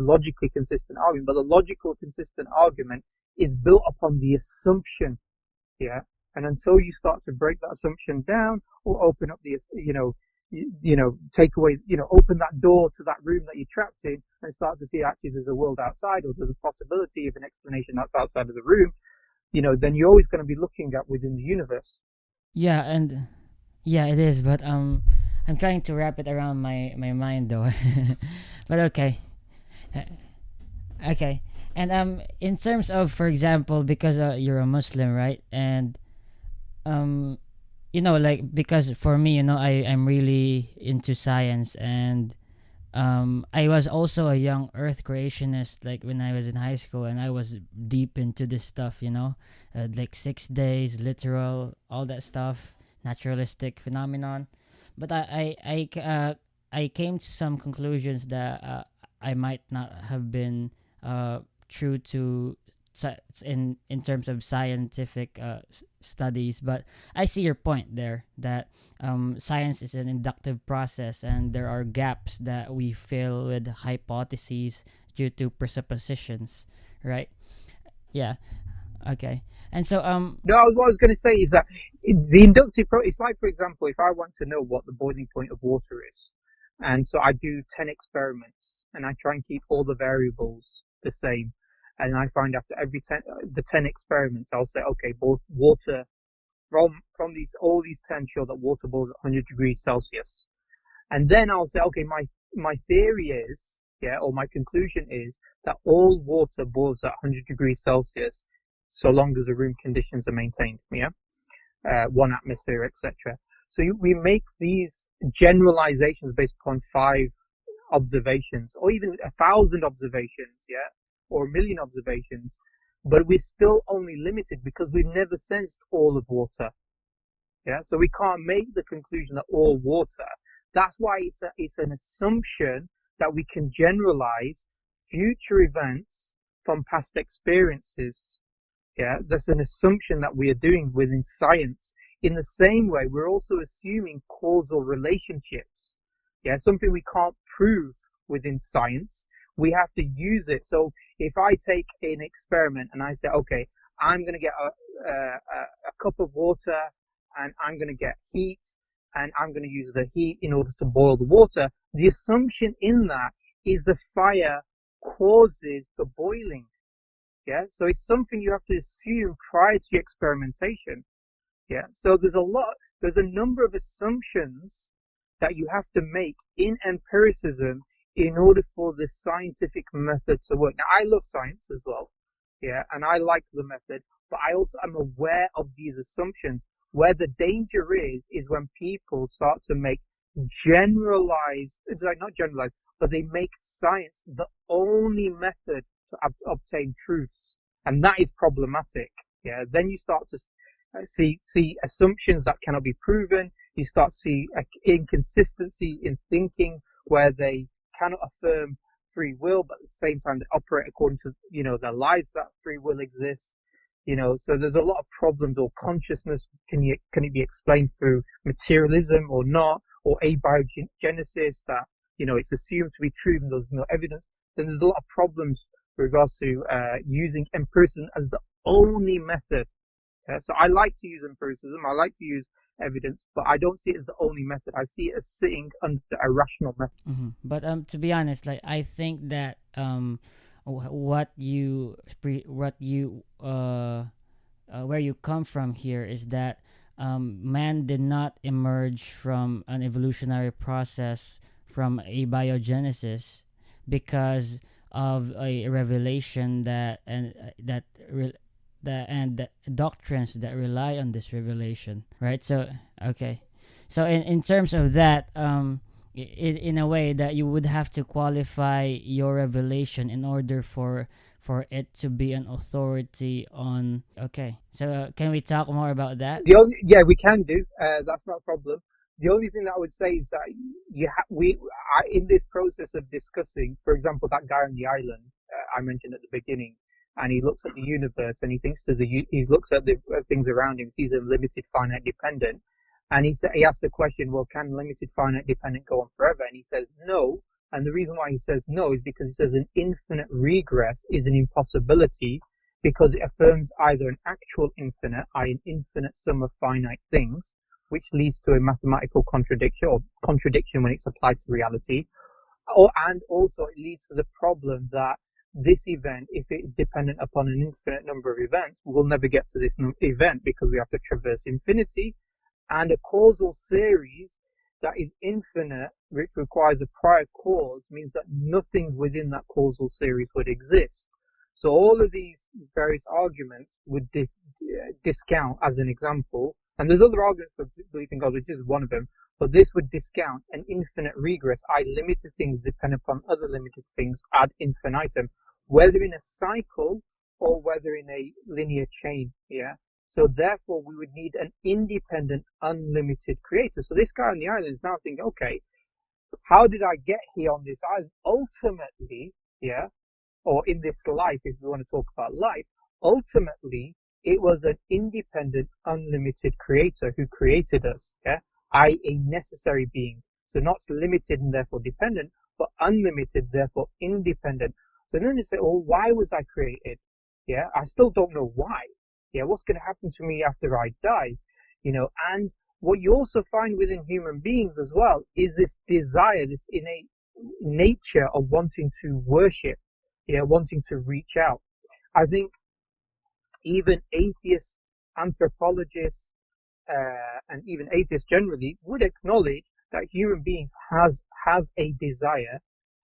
logically consistent argument. But the logical consistent argument is built upon the assumption, and until you start to break that assumption down or open up take away, open that door to that room that you're trapped in and start to see actually there's a world outside, or there's a possibility of an explanation that's outside of the room, then you're always going to be looking at within the universe. Yeah, and yeah, it is, but I'm trying to wrap it around my mind though. But okay. Okay. And in terms of, for example, because you're a Muslim, right? And because for me, I'm really into science, and I was also a young earth creationist, like when I was in high school, and I was deep into this stuff, like 6 days, literal, all that stuff, naturalistic phenomenon. But I came to some conclusions that I might not have been true to in terms of scientific studies. But I see your point there, that science is an inductive process, and there are gaps that we fill with hypotheses due to presuppositions, right? Yeah. Okay. And so no, what I was going to say is that the inductive it's like, for example, if I want to know what the boiling point of water is, and so I do 10 experiments and I try and keep all the variables the same, and I find after every 10 experiments, I'll say, okay, both water from all these 10 show that water boils at 100 degrees Celsius. And then I'll say, okay, my theory is, or my conclusion is that all water boils at 100 degrees Celsius so long as the room conditions are maintained, 1 atmosphere, etc. So we make these generalizations based upon 5 observations, or even 1,000 observations, or 1,000,000 observations, but we're still only limited because we've never sensed all of water. So we can't make the conclusion that all water. That's why it's an assumption that we can generalize future events from past experiences. That's an assumption that we are doing within science. In the same way, we're also assuming causal relationships. Something we can't prove within science. We have to use it. So if I take an experiment and I say, okay, I'm going to get a cup of water, and I'm going to get heat, and I'm going to use the heat in order to boil the water, the assumption in that is the fire causes the boiling. So it's something you have to assume prior to your experimentation. So there's a number of assumptions that you have to make in empiricism in order for the scientific method to work. Now, I love science as well, and I like the method, but I also am aware of these assumptions. Where the danger is when people start to make not generalized, but they make science the only method to obtain truths, and that is problematic. Then you start to see assumptions that cannot be proven. You start to see inconsistency in thinking, where they cannot affirm free will, but at the same time they operate according to their lives that free will exists. So there's a lot of problems. Or consciousness, can it be explained through materialism or not, or abiogenesis, that it's assumed to be true even though there's no evidence. Then there's a lot of problems with regards to using empiricism as the only method. So I like to use empiricism, I like to use evidence, but I don't see it as the only method. I see it as sitting under a rational method. Mm-hmm. But to be honest, like, I think that where you come from here is that man did not emerge from an evolutionary process from abiogenesis, because of a revelation and doctrines that rely on this revelation, right? So okay, so in terms of that, in a way that you would have to qualify your revelation in order for it to be an authority on. Okay, so can we talk more about that? Yeah, we can do. That's not a problem. The only thing that I would say is that in this process of discussing, for example, that guy on the island I mentioned at the beginning, and he looks at the universe and he thinks he looks at the things around him, sees them limited, finite, dependent, and he asks the question, well, can limited, finite, dependent go on forever? And he says no. And the reason why he says no is because he says an infinite regress is an impossibility, because it affirms either an actual infinite, i.e. an infinite sum of finite things, which leads to a mathematical contradiction when it's applied to reality, and also it leads to the problem that this event, if it is dependent upon an infinite number of events, we'll never get to this event because we have to traverse infinity, and a causal series that is infinite, which requires a prior cause, means that nothing within that causal series would exist. So all of these various arguments would discount, as an example, and there's other arguments for belief in God, which is one of them, but this would discount an infinite regress, i.e. limited things depend upon other limited things ad infinitum, whether in a cycle or whether in a linear chain, yeah? So therefore we would need an independent, unlimited creator. So this guy on the island is now thinking, okay, how did I get here on this island? Ultimately, yeah, or in this life, if we want to talk about life, ultimately, it was an independent, unlimited creator who created us, yeah, i.e. a necessary being. So not limited and therefore dependent, but unlimited, therefore independent. So then you say, oh, why was I created? Yeah, I still don't know why. Yeah, what's going to happen to me after I die? You know, and what you also find within human beings as well is this desire, this innate nature of wanting to worship, yeah, wanting to reach out. I think even atheists, anthropologists, and even atheists generally would acknowledge that human beings have a desire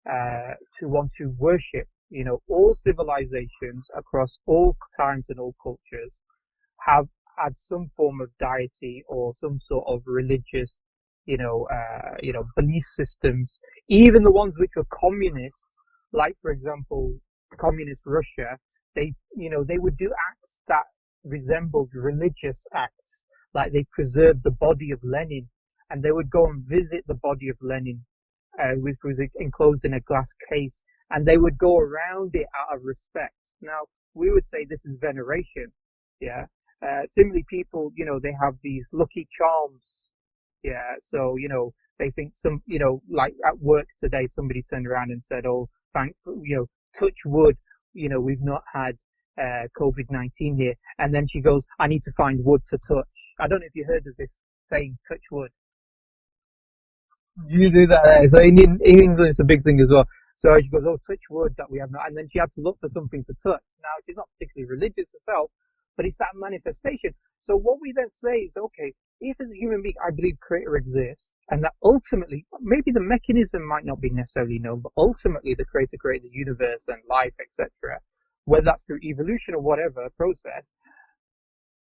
to want to worship. You know, all civilizations across all times and all cultures have had some form of deity or some sort of religious, belief systems. Even the ones which were communist, like for example, communist Russia, they would do acts that resembled religious acts. Like they preserved the body of Lenin, and they would go and visit the body of Lenin, which was enclosed in a glass case, and they would go around it out of respect. Now, we would say this is veneration, yeah. Similarly, people, they have these lucky charms, yeah. So, they think like at work today, somebody turned around and said, oh, touch wood, we've not had COVID-19 here. And then she goes, I need to find wood to touch. I don't know if you heard of this saying, touch wood. You do that. So in England, it's a big thing as well. So she goes, oh, touch wood that we have not. And then she had to look for something to touch. Now, she's not particularly religious herself, but it's that manifestation. So what we then say is, okay, if as a human being, I believe creator exists, and that ultimately, maybe the mechanism might not be necessarily known, but ultimately the creator created the universe and life, etc., whether that's through evolution or whatever process,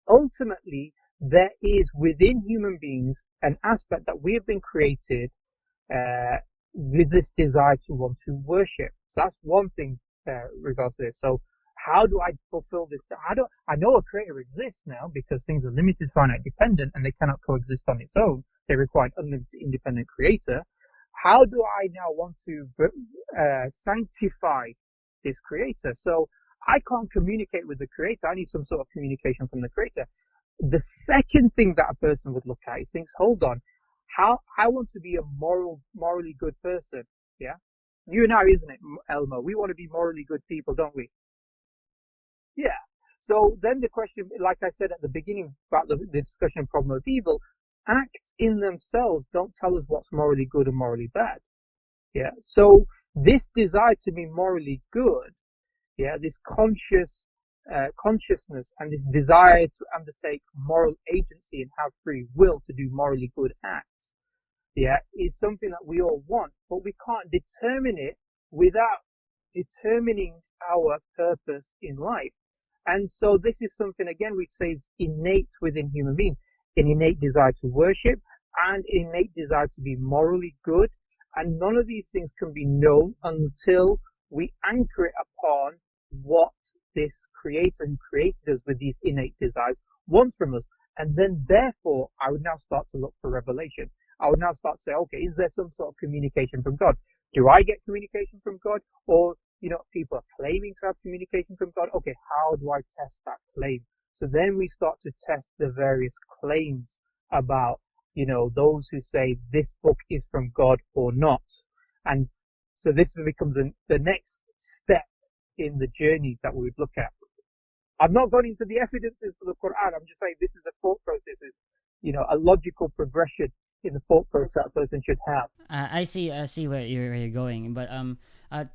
ultimately there is within human beings an aspect that we have been created with this desire to want to worship. So that's one thing regards to this. So how do I fulfill this? I know a creator exists now because things are limited, finite, dependent, and they cannot coexist on its own. They require an unlimited, independent creator. How do I now want to sanctify this creator? So I can't communicate with the creator. I need some sort of communication from the creator. The second thing that a person would look at is thinks, hold on, I want to be a morally good person. Yeah. You and I, isn't it, Elmo? We want to be morally good people, don't we? Yeah. So then the question, like I said at the beginning about the discussion problem of evil, acts in themselves don't tell us what's morally good or morally bad. Yeah. So this desire to be morally good, yeah, this consciousness and this desire to undertake moral agency and have free will to do morally good acts, yeah, is something that we all want, but we can't determine it without determining our purpose in life. And so this is something, again, we'd say is innate within human beings, an innate desire to worship and innate desire to be morally good. And none of these things can be known until we anchor it upon what this creator who created us with these innate desires wants from us. And then therefore, I would now start to look for revelation. I would now start to say, okay, is there some sort of communication from God? Do I get communication from God? Or, people are claiming to have communication from God. Okay, how do I test that claim? So then we start to test the various claims about, those who say this book is from God or not. And so this becomes the next step in the journey that we would look at. I've not gone into the evidences for the Quran. I'm just saying this is the thought process, a logical progression in the thought process a person should have. I see where you're going, but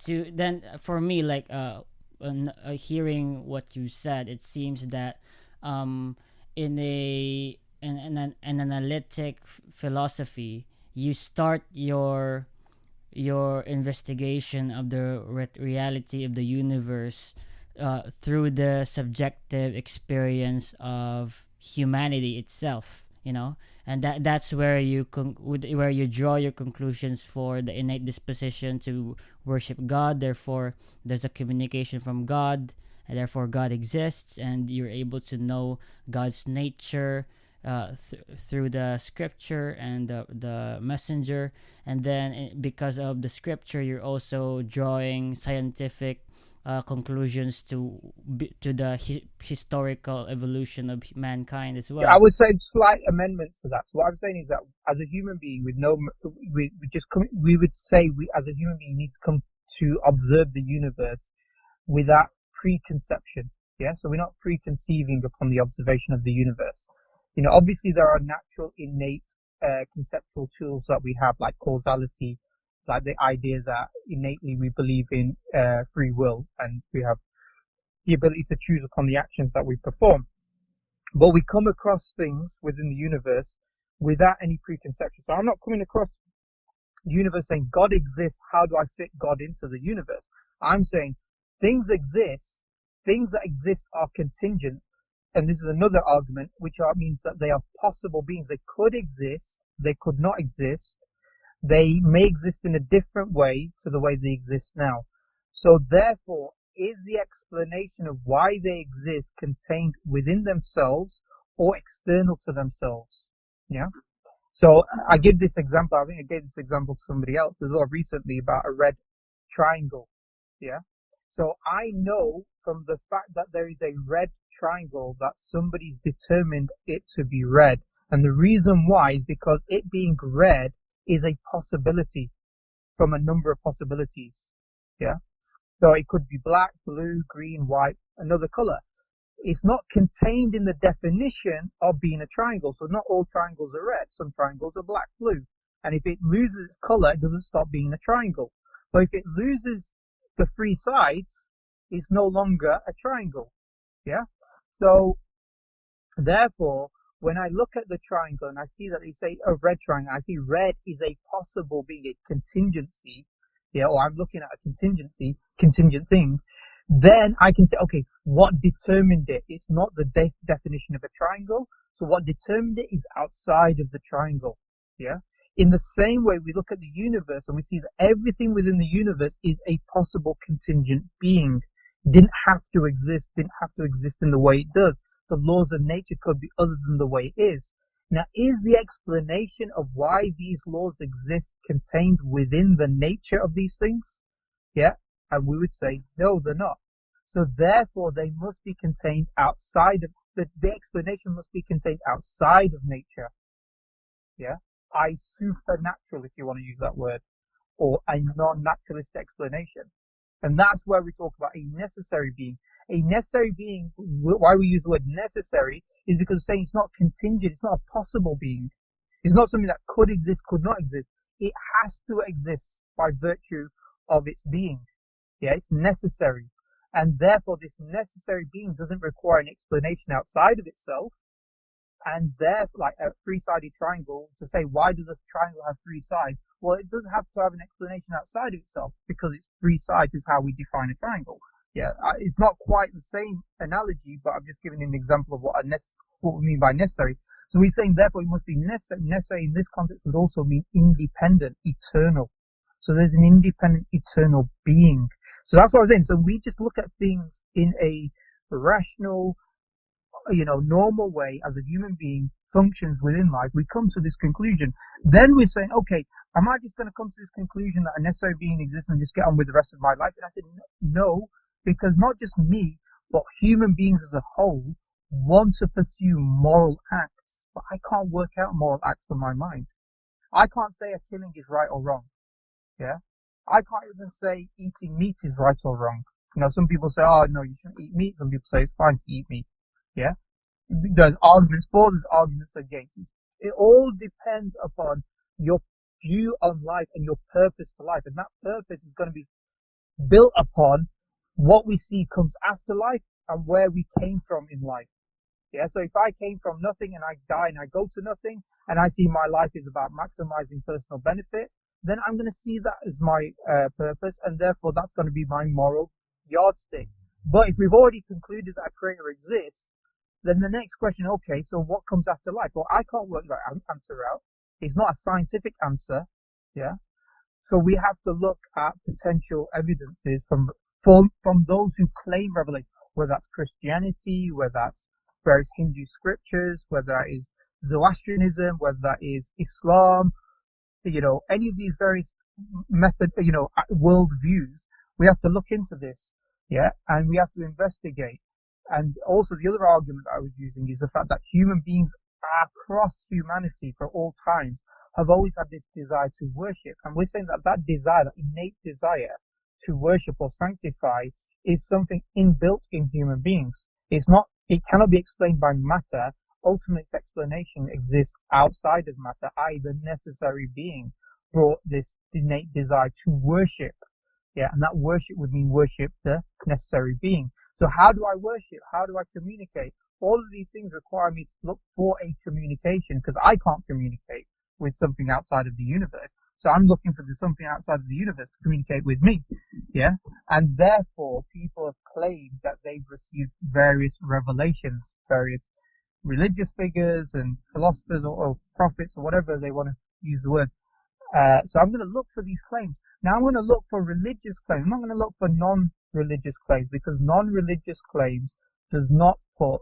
to then for me, like hearing what you said, it seems that in an analytic philosophy, you start your investigation of the reality of the universe through the subjective experience of humanity itself, and that's where you where you draw your conclusions for the innate disposition to worship God. Therefore, there's a communication from God, and therefore God exists, and you're able to know God's nature through the scripture and the messenger. And then because of the scripture, you're also drawing scientific conclusions to the historical evolution of mankind as well. Yeah, I would say slight amendments to that. So what I'm saying is that as a human being with we would say we as a human being need to come to observe the universe without preconception. Yeah, so we're not preconceiving upon the observation of the universe. Obviously there are natural, innate, conceptual tools that we have, like causality, like the idea that innately we believe in free will, and we have the ability to choose upon the actions that we perform. But we come across things within the universe without any preconception. So I'm not coming across the universe saying God exists, how do I fit God into the universe? I'm saying things exist, things that exist are contingent. And this is another argument, which means that they are possible beings. They could exist, they could not exist. They may exist in a different way to the way they exist now. So therefore, is the explanation of why they exist contained within themselves or external to themselves? Yeah. So I give this example. I think I gave this example to somebody else as well recently about a red triangle. Yeah. So I know from the fact that there is a red triangle that somebody's determined it to be red. And the reason why is because it being red is a possibility from a number of possibilities. Yeah. So it could be black, blue, green, white, another color. It's not contained in the definition of being a triangle. So not all triangles are red. Some triangles are black, blue. And if it loses its color, it doesn't stop being a triangle. But if it loses the three sides, it's no longer a triangle. Yeah. So therefore, when I look at the triangle and I see that they say a red triangle, I see red is a possible being, a contingency, yeah, or I'm looking at a contingent thing, then I can say, okay, what determined it? It's not the definition of a triangle. So what determined it is outside of the triangle. Yeah. In the same way, we look at the universe and we see that everything within the universe is a possible contingent being. Didn't have to exist in the way it does. The laws of nature could be other than the way it is. Now, is the explanation of why these laws exist contained within the nature of these things? Yeah. And we would say, no, they're not. So therefore, they must be contained outside of, the explanation must be contained outside of nature. Yeah. Supernatural, if you want to use that word, or a non-naturalist explanation. And that's where we talk about a necessary being. A necessary being, why we use the word necessary, is because it's saying it's not contingent, it's not a possible being. It's not something that could exist, could not exist. It has to exist by virtue of its being. Yeah, it's necessary. And therefore, this necessary being doesn't require an explanation outside of itself. and therefore, like a three-sided triangle, to say why does a triangle have three sides? Well, it doesn't have to have an explanation outside of itself, because its three sides is how we define a triangle. Yeah, it's not quite the same analogy, but I'm just giving an example of what we mean by necessary. So we're saying therefore it must be necessary. Necessary in this context would also mean independent, eternal. So there's an independent, eternal being. So that's what I was saying. So we just look at things in a rational, normal way as a human being functions within life. We come to this conclusion. Then we're saying, okay, am I just going to come to this conclusion that a necessary being exists and just get on with the rest of my life? And I said, no, because not just me, but human beings as a whole want to pursue moral acts, but I can't work out moral acts for my mind. I can't say a killing is right or wrong. Yeah. I can't even say eating meat is right or wrong. Some people say, oh no, you shouldn't eat meat. Some people say it's fine to eat meat. Yeah. There's arguments for, there's arguments against. It all depends upon your view on life and your purpose for life. And that purpose is going to be built upon what we see comes after life and where we came from in life. Yeah, so if I came from nothing and I die and I go to nothing and I see my life is about maximizing personal benefit, then I'm going to see that as my purpose, and therefore that's going to be my moral yardstick. But if we've already concluded that a creator exists, then the next question, okay, so what comes after life? Well, I can't work that answer out. It's not a scientific answer. Yeah. So we have to look at potential evidences from those who claim revelation, whether that's Christianity, whether that's various Hindu scriptures, whether that is Zoroastrianism, whether that is Islam, any of these various world views. We have to look into this, yeah, and we have to investigate. And also the other argument I was using is the fact that human beings across humanity for all time have always had this desire to worship. And we're saying that desire, that innate desire to worship or sanctify, is something inbuilt in human beings. It cannot be explained by matter. Ultimate explanation exists outside of matter, i.e. the necessary being brought this innate desire to worship. Yeah, and that worship would mean worship the necessary being. So how do I worship? How do I communicate? All of these things require me to look for a communication, because I can't communicate with something outside of the universe. So I'm looking for something outside of the universe to communicate with me. Yeah. And therefore, people have claimed that they've received various revelations, various religious figures and philosophers or prophets or whatever they want to use the word. So I'm going to look for these claims. Now I'm going to look for religious claims. I'm not going to look for non-religious claims, because non-religious claims does not put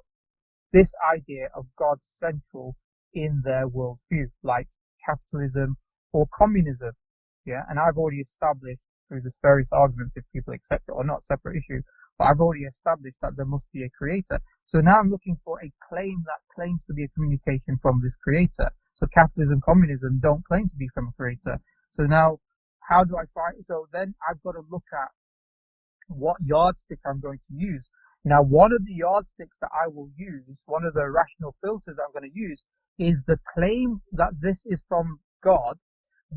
this idea of God central in their worldview, like capitalism or communism. Yeah, and I've already established through this various arguments, if people accept it or not, separate issue, but I've already established that there must be a creator. So now I'm looking for a claim that claims to be a communication from this creator. So capitalism, communism don't claim to be from a creator. So now, how do I find? So then I've got to look at what yardstick I'm going to use. Now, one of the yardsticks that I will use, one of the rational filters I'm going to use, is the claim that this is from God.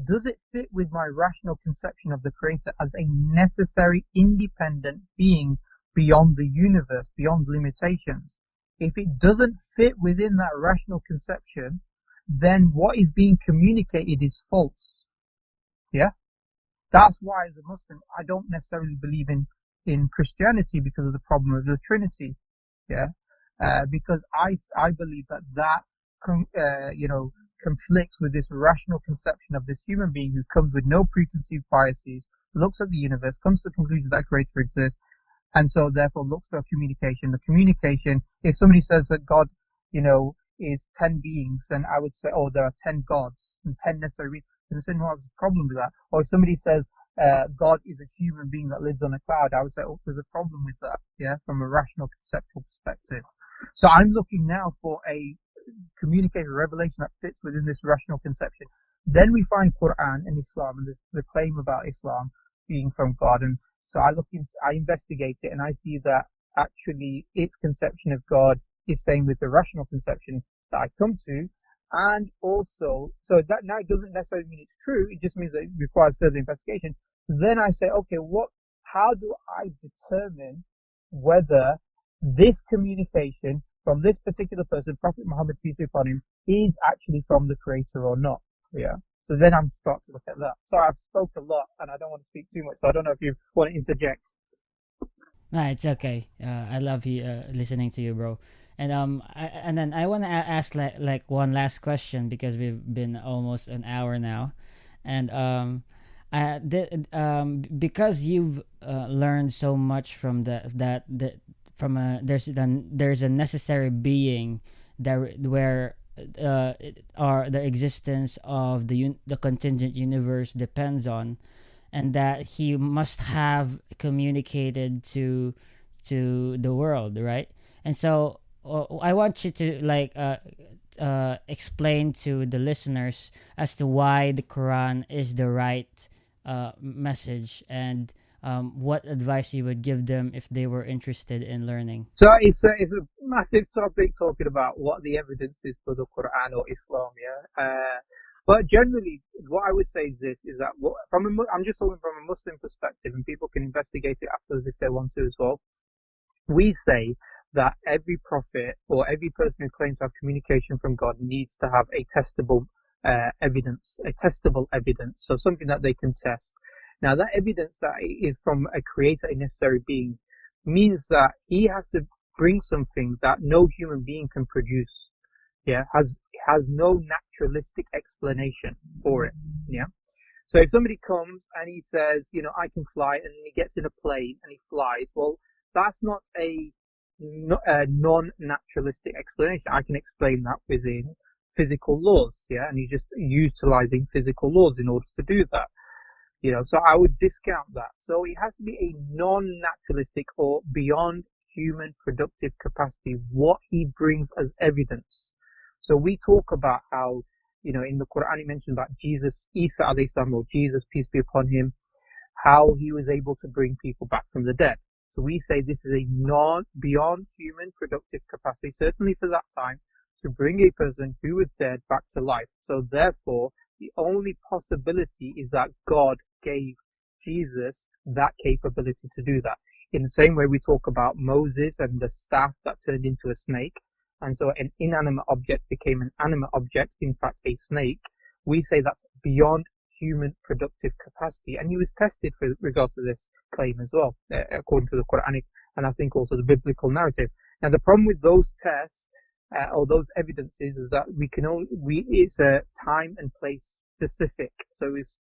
Does it fit with my rational conception of the creator as a necessary, independent being beyond the universe, beyond limitations? If it doesn't fit within that rational conception, then what is being communicated is false. Yeah? That's why, as a Muslim, I don't necessarily believe in Christianity because of the problem of the Trinity. Yeah? Because I believe that conflicts with this rational conception of this human being who comes with no preconceived biases, looks at the universe, comes to the conclusion that a creator exists, and so therefore looks for a communication. The communication, if somebody says that God, is 10 beings, then I would say, oh, there are 10 gods and 10 necessary beings. And so no, there's a problem with that. Or if somebody says God is a human being that lives on a cloud, I would say, oh, there's a problem with that, yeah, from a rational conceptual perspective. So I'm looking now for a communicated revelation that fits within this rational conception. Then we find Quran and Islam and the claim about Islam being from God. And so I investigate it, and I see that actually its conception of God is same with the rational conception that I come to. And also, so that now it doesn't necessarily mean it's true, it just means that it requires further investigation. Then I say, okay, how do I determine whether this communication from this particular person, Prophet Muhammad, peace be upon him, is actually from the Creator or not. Yeah. So then I'm start to look at that. So I've spoke a lot, and I don't want to speak too much. So I don't know if you want to interject. Nah, it's okay. I love you listening to you, bro. And and then I want to ask like one last question because we've been almost an hour now, and because you've learned so much from from there's a necessary being that where the existence of the contingent universe depends on, and that he must have communicated to the world, right? And so I want you to explain to the listeners as to why the Quran is the right message, and what advice you would give them if they were interested in learning. So it's a massive topic talking about what the evidence is for the Quran or Islam, yeah. But generally, what I would say is this: is that I'm just talking from a Muslim perspective, and people can investigate it afterwards if they want to as well. We say that every prophet or every person who claims to have communication from God needs to have a testable evidence, so something that they can test. Now, that evidence that is from a creator, a necessary being, means that he has to bring something that no human being can produce. Yeah, has no naturalistic explanation for it. Yeah. So if somebody comes and he says, I can fly, and then he gets in a plane and he flies, well, that's not a non-naturalistic explanation. I can explain that within physical laws, yeah, and he's just utilizing physical laws in order to do that. So I would discount that. So it has to be a non-naturalistic or beyond human productive capacity, what he brings as evidence. So we talk about how, in the Quran it mentions about Jesus, Isa alayhi salam, or Jesus, peace be upon him, how he was able to bring people back from the dead. So we say this is a beyond human productive capacity, certainly for that time, to bring a person who was dead back to life. So therefore, the only possibility is that God gave Jesus that capability to do that. In the same way we talk about Moses and the staff that turned into a snake, and so an inanimate object became an animate object, in fact a snake, we say that's beyond human productive capacity. And he was tested with regard to this claim as well, according to the Quranic and I think also the biblical narrative. Now the problem with those tests or those evidences is that it's a time and place specific. So it's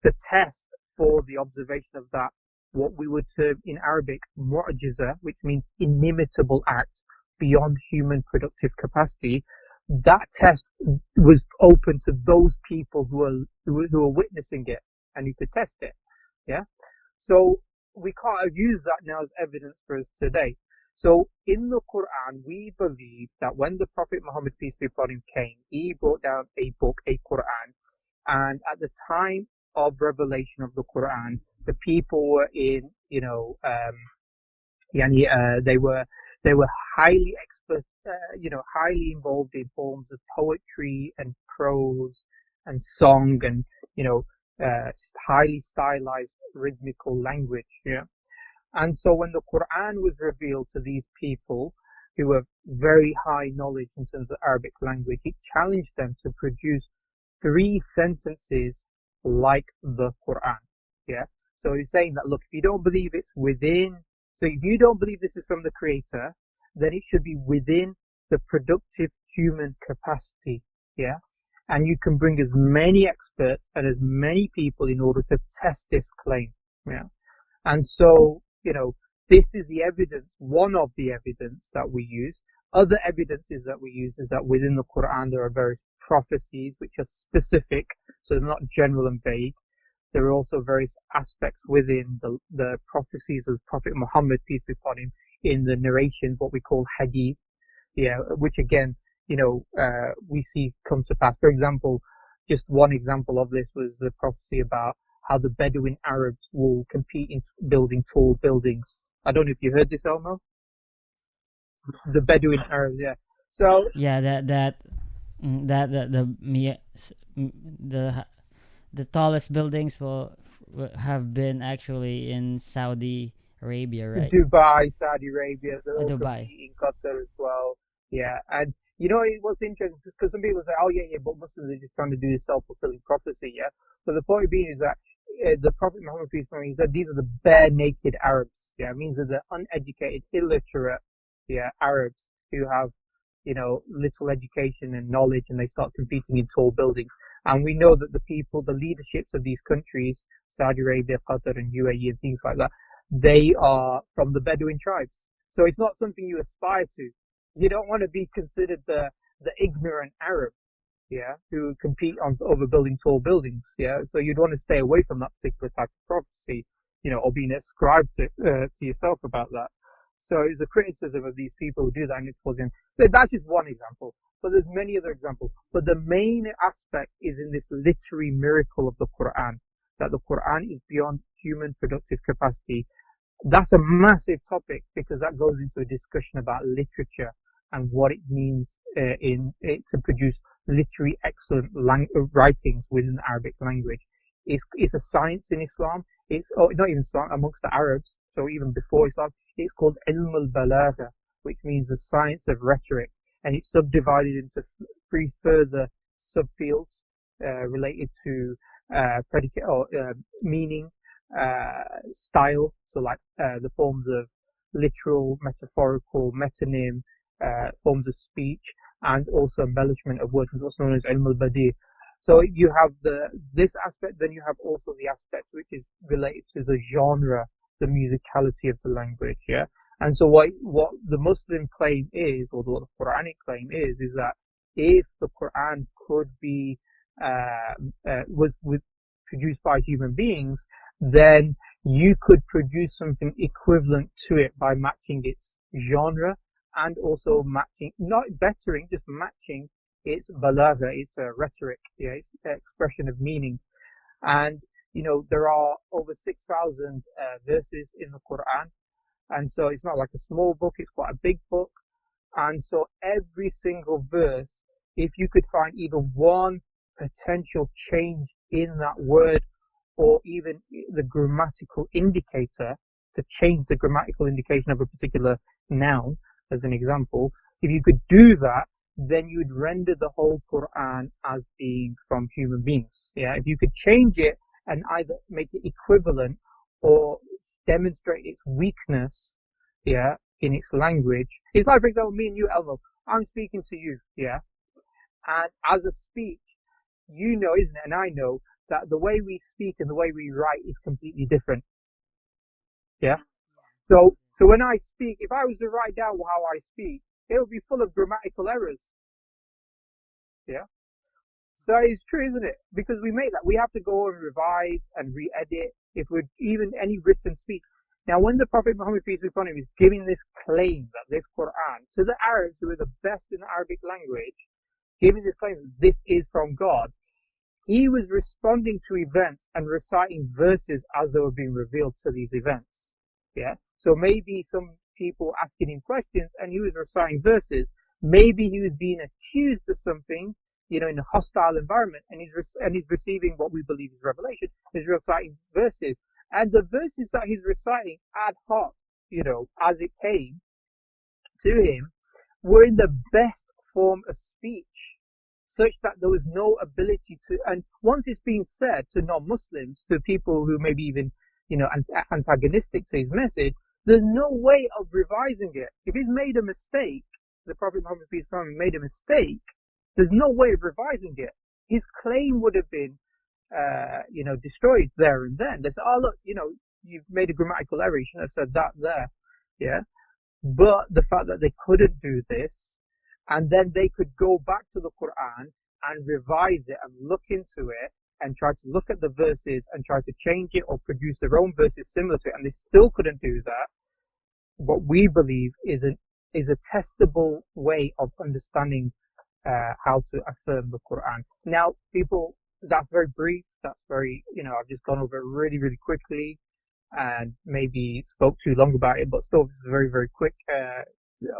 the test for the observation of that, what we would term in Arabic mu'jiza, which means inimitable act beyond human productive capacity. That test was open to those people who are witnessing it, and you could test it. Yeah. So we can't use that now as evidence for us today. So in the Quran, we believe that when the Prophet Muhammad, peace be upon him, came, he brought down a book, a Quran, and at the time of revelation of the Quran, the people were in, they were highly expert, highly involved in forms of poetry and prose and song and, highly stylized rhythmical language. Yeah. And so when the Quran was revealed to these people who have very high knowledge in terms of Arabic language, it challenged them to produce 3 sentences like the Quran. Yeah. So he's saying that, look, if you don't believe it's within, so if you don't believe this is from the Creator, then it should be within the productive human capacity. Yeah. And you can bring as many experts and as many people in order to test this claim. Yeah. And so, this is the evidence, one of the evidence that we use. Other evidences that we use is that within the Quran there are various prophecies which are specific, so they're not general and vague. There are also various aspects within the prophecies of Prophet Muhammad, peace be upon him, in the narrations, what we call hadith, which again, we see come to pass. For example, just one example of this was the prophecy about how the Bedouin Arabs will compete in building tall buildings. I don't know if you heard this, Elmo. The Bedouin Arabs, yeah. So yeah, the tallest buildings will have been actually in Saudi Arabia, right? Dubai, Saudi Arabia, they're also Dubai, in Qatar as well. Yeah, and you know what's interesting, because some people say, oh yeah, but Muslims are just trying to do this self-fulfilling prophecy, yeah. But the point being is that the Prophet Muhammad peace be upon him, he said these are the bare naked Arabs. Yeah, it means that the uneducated, illiterate, yeah, Arabs who have, you know, little education and knowledge, and they start competing in tall buildings. And we know that the people, the leaderships of these countries, Saudi Arabia, Qatar, and UAE, and things like that, they are from the Bedouin tribes. So it's not something you aspire to. You don't want to be considered the ignorant Arab, yeah, who compete on over building tall buildings, yeah. So you'd want to stay away from that particular type of prophecy, you know, or being ascribed to yourself about that. So it's a criticism of these people who do that, and it's causing. That's just one example, but there's many other examples. But the main aspect is in this literary miracle of the Quran, that the Quran is beyond human productive capacity. That's a massive topic because that goes into a discussion about literature and what it means to produce literary excellent writings within the Arabic language. It's a science in Islam. It's not even Islam, amongst the Arabs. So even before Islam, it's called ilm al-balagha, which means the science of rhetoric, and it's subdivided into three further subfields related to predicate or meaning, style, so like the forms of literal, metaphorical, metonym, forms of speech, and also embellishment of words, what's known as ilm al-badi. So you have this aspect, then you have also the aspect which is related to the genre, the musicality of the language, yeah. And so what the Muslim claim is, or what the Quranic claim is that if the Quran could be was produced by human beings, then you could produce something equivalent to it by matching its genre and also matching, not bettering, just matching its balagha, its rhetoric, yeah, its expression of meaning. And you know, there are over 6,000 verses in the Quran, and so it's not like a small book, it's quite a big book. And so every single verse, if you could find even one potential change in that word, or even the grammatical indicator, to change the grammatical indication of a particular noun, as an example, if you could do that, then you would render the whole Quran as being from human beings. Yeah, if you could change it and either make it equivalent or demonstrate its weakness, yeah, in its language. It's like, for example, me and you, Elmo. I'm speaking to you, yeah, and as a speech, you know, isn't it, and I know that the way we speak and the way we write is completely different. Yeah. So when I speak, if I was to write down how I speak, it would be full of grammatical errors. Yeah. So it's true, isn't it? Because we make that. We have to go and revise and re-edit if we're even any written speech. Now, when the Prophet Muhammad peace be upon him is giving this claim that this Quran to the Arabs, who are the best in the Arabic language, giving this claim that this is from God, he was responding to events and reciting verses as they were being revealed to these events. Yeah. So maybe some people asking him questions and he was reciting verses. Maybe he was being accused of something, you know, in a hostile environment, and he's receiving what we believe is revelation. He's reciting verses, and the verses that he's reciting ad hoc, you know, as it came to him, were in the best form of speech, such that there was no ability to. And once it's been said to non-Muslims, to people who maybe even, you know, antagonistic to his message, there's no way of revising it. If he's made a mistake, the Prophet Muhammad peace be upon him made a mistake, there's no way of revising it. His claim would have been, you know, destroyed there and then. They say, oh look, you know, you've made a grammatical error. You shouldn't have said that there. Yeah. But the fact that they couldn't do this, and then they could go back to the Quran and revise it and look into it and try to look at the verses and try to change it or produce their own verses similar to it, and they still couldn't do that. What we believe is a testable way of understanding how to affirm the Quran. Now, people, that's very brief. That's very, you know, I've just gone over it really, really quickly and maybe spoke too long about it, but still, it's a very, very quick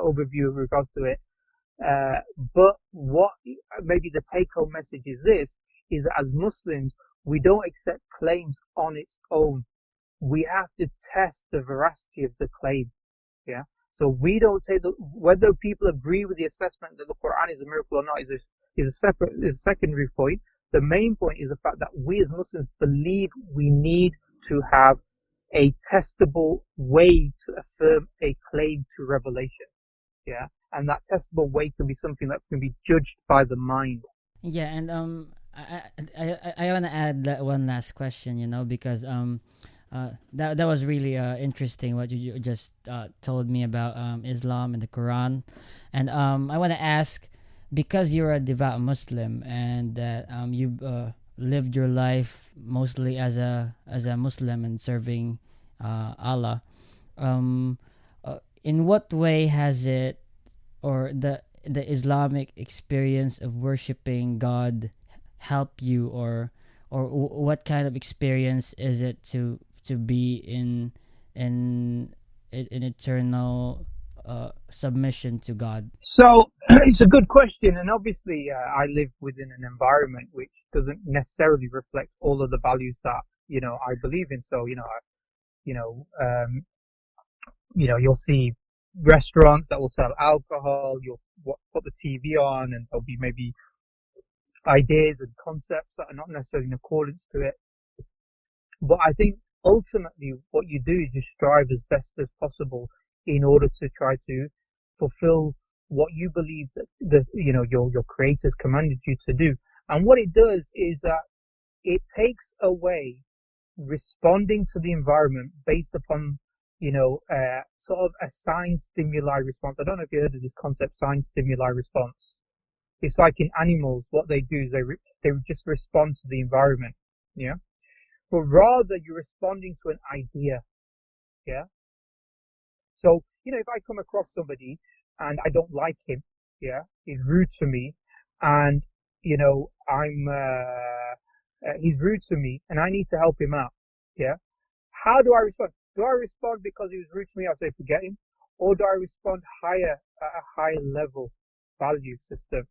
overview in regards to it. But what maybe the take-home message is this, is that as Muslims, we don't accept claims on its own. We have to test the veracity of the claim. Yeah. So we don't say that whether people agree with the assessment that the Quran is a miracle or not is a secondary point. The main point is the fact that we as Muslims believe we need to have a testable way to affirm a claim to revelation. Yeah. And that testable way can be something that can be judged by the mind. Yeah, and I want to add that one last question, because that was really interesting what you just told me about Islam and the Quran, and I want to ask, because you're a devout Muslim and that you lived your life mostly as a Muslim and serving Allah, in what way has it, or the Islamic experience of worshiping God help you, or what kind of experience is it to be in eternal submission to God? So it's a good question, and obviously I live within an environment which doesn't necessarily reflect all of the values that I believe in. So you'll see restaurants that will sell alcohol. You'll put the TV on, and there'll be maybe ideas and concepts that are not necessarily in accordance to it. But I think ultimately what you do is you strive as best as possible in order to try to fulfill what you believe that your creators commanded you to do. And what it does is that it takes away responding to the environment based upon sort of a sign stimuli response. I don't know if you heard of this concept, sign stimuli response. It's like in animals, what they do is they just respond to the environment, yeah. But rather you're responding to an idea, yeah. So if I come across somebody and I don't like him, yeah, he's rude to me, and he's rude to me, and I need to help him out, yeah. How do I respond? Do I respond because he was rude to me? I say forget him, or do I respond at a higher level value system?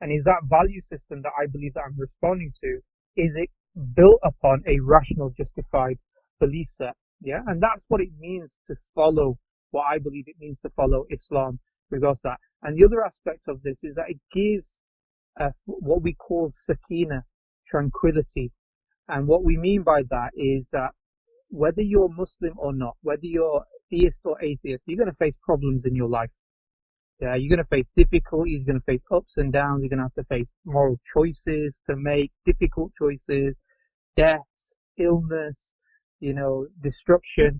And is that value system that I believe that I'm responding to, is it built upon a rational, justified belief set? Yeah, and that's what it means to follow what I believe it means to follow Islam regards that. And the other aspect of this is that it gives what we call sakina, tranquility. And what we mean by that is that whether you're Muslim or not, whether you're theist or atheist, you're going to face problems in your life. Yeah, you're going to face difficulties, you're going to face ups and downs, you're going to have to face moral choices to make, difficult choices, deaths, illness, destruction.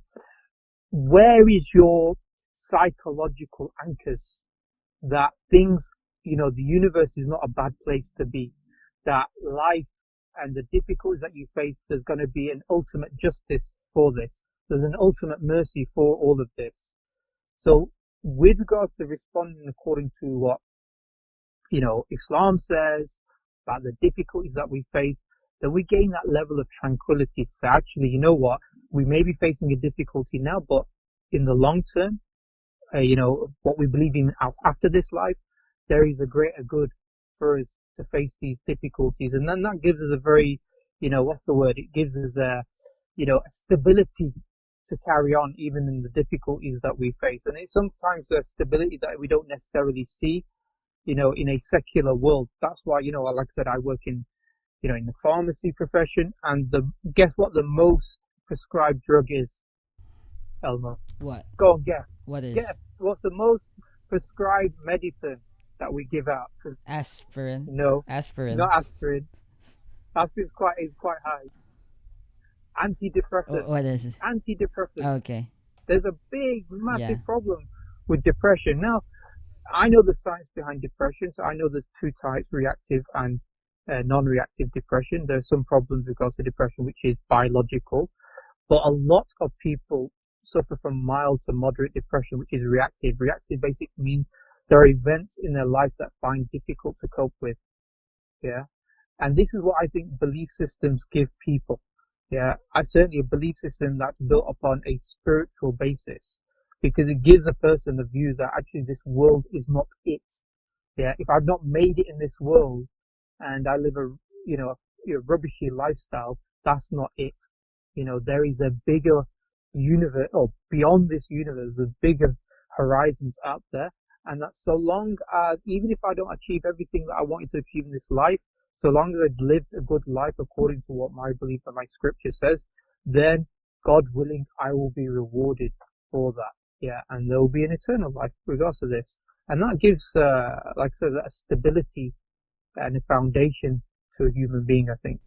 Where is your psychological anchors that things, the universe is not a bad place to be, that life and the difficulties that you face, there's going to be an ultimate justice for this. There's an ultimate mercy for all of this. So with regards to responding according to what, Islam says about the difficulties that we face, then we gain that level of tranquility. So actually, you know what? We may be facing a difficulty now, but in the long term, what we believe in after this life, there is a greater good for us to face these difficulties. And then that gives us a very, what's the word? It gives us a stability to carry on even in the difficulties that we face. And it's sometimes a stability that we don't necessarily see, in a secular world. That's why, like I said, I work in the pharmacy profession, and guess what the most prescribed drug is, Elmo? What? Go on, guess. What is? Guess what's the most prescribed medicine that we give out? Aspirin. No. Aspirin. Not aspirin. Aspirin is quite high. Antidepressant. What is it? Antidepressant. Okay. There's a big, massive problem with depression. Now, I know the science behind depression, so I know there's two types, reactive and non-reactive depression. There are some problems with regards to depression which is biological, but a lot of people suffer from mild to moderate depression, which is reactive. Reactive basically means there are events in their life that find difficult to cope with. Yeah. And this is what I think belief systems give people. Yeah. I certainly a belief system that's built upon a spiritual basis, because it gives a person the view that actually this world is not it. Yeah. If I've not made it in this world and I live a rubbishy lifestyle, that's not it. There is a bigger universe, or beyond this universe, a bigger horizons out there, and that so long as, even if I don't achieve everything that I wanted to achieve in this life, so long as I've lived a good life according to what my belief and my scripture says, then God willing, I will be rewarded for that. Yeah, and there will be an eternal life regardless of this. And that gives, like I said, a stability and a foundation to a human being, I think.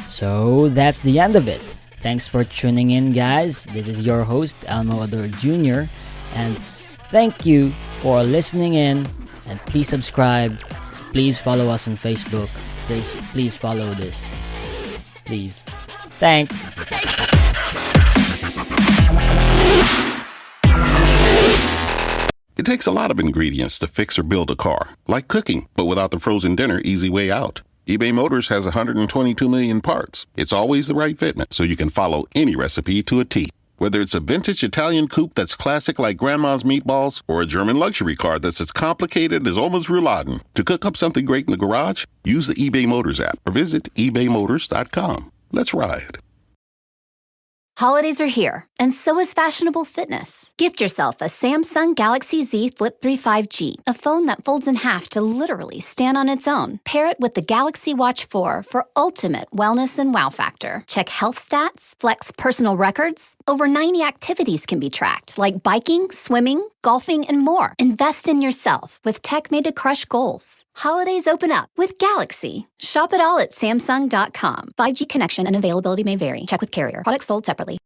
So that's the end of it. Thanks for tuning in, guys. This is your host, Elmo Ador Jr. And thank you for listening in. And please subscribe. Please follow us on Facebook. Please follow this. Please. Thanks. It takes a lot of ingredients to fix or build a car, like cooking, but without the frozen dinner easy way out. eBay Motors has 122 million parts. It's always the right fitment, so you can follow any recipe to a T. Whether it's a vintage Italian coupe that's classic like grandma's meatballs, or a German luxury car that's as complicated as Oma's rouladen, to cook up something great in the garage, use the eBay Motors app or visit ebaymotors.com. Let's ride. Holidays are here, and so is fashionable fitness. Gift yourself a Samsung Galaxy Z Flip 3 5G, a phone that folds in half to literally stand on its own. Pair it with the Galaxy Watch 4 for ultimate wellness and wow factor. Check health stats, flex personal records. Over 90 activities can be tracked, like biking, swimming, golfing, and more. Invest in yourself with tech made to crush goals. Holidays open up with Galaxy. Shop it all at Samsung.com. 5G connection and availability may vary. Check with carrier. Products sold separately.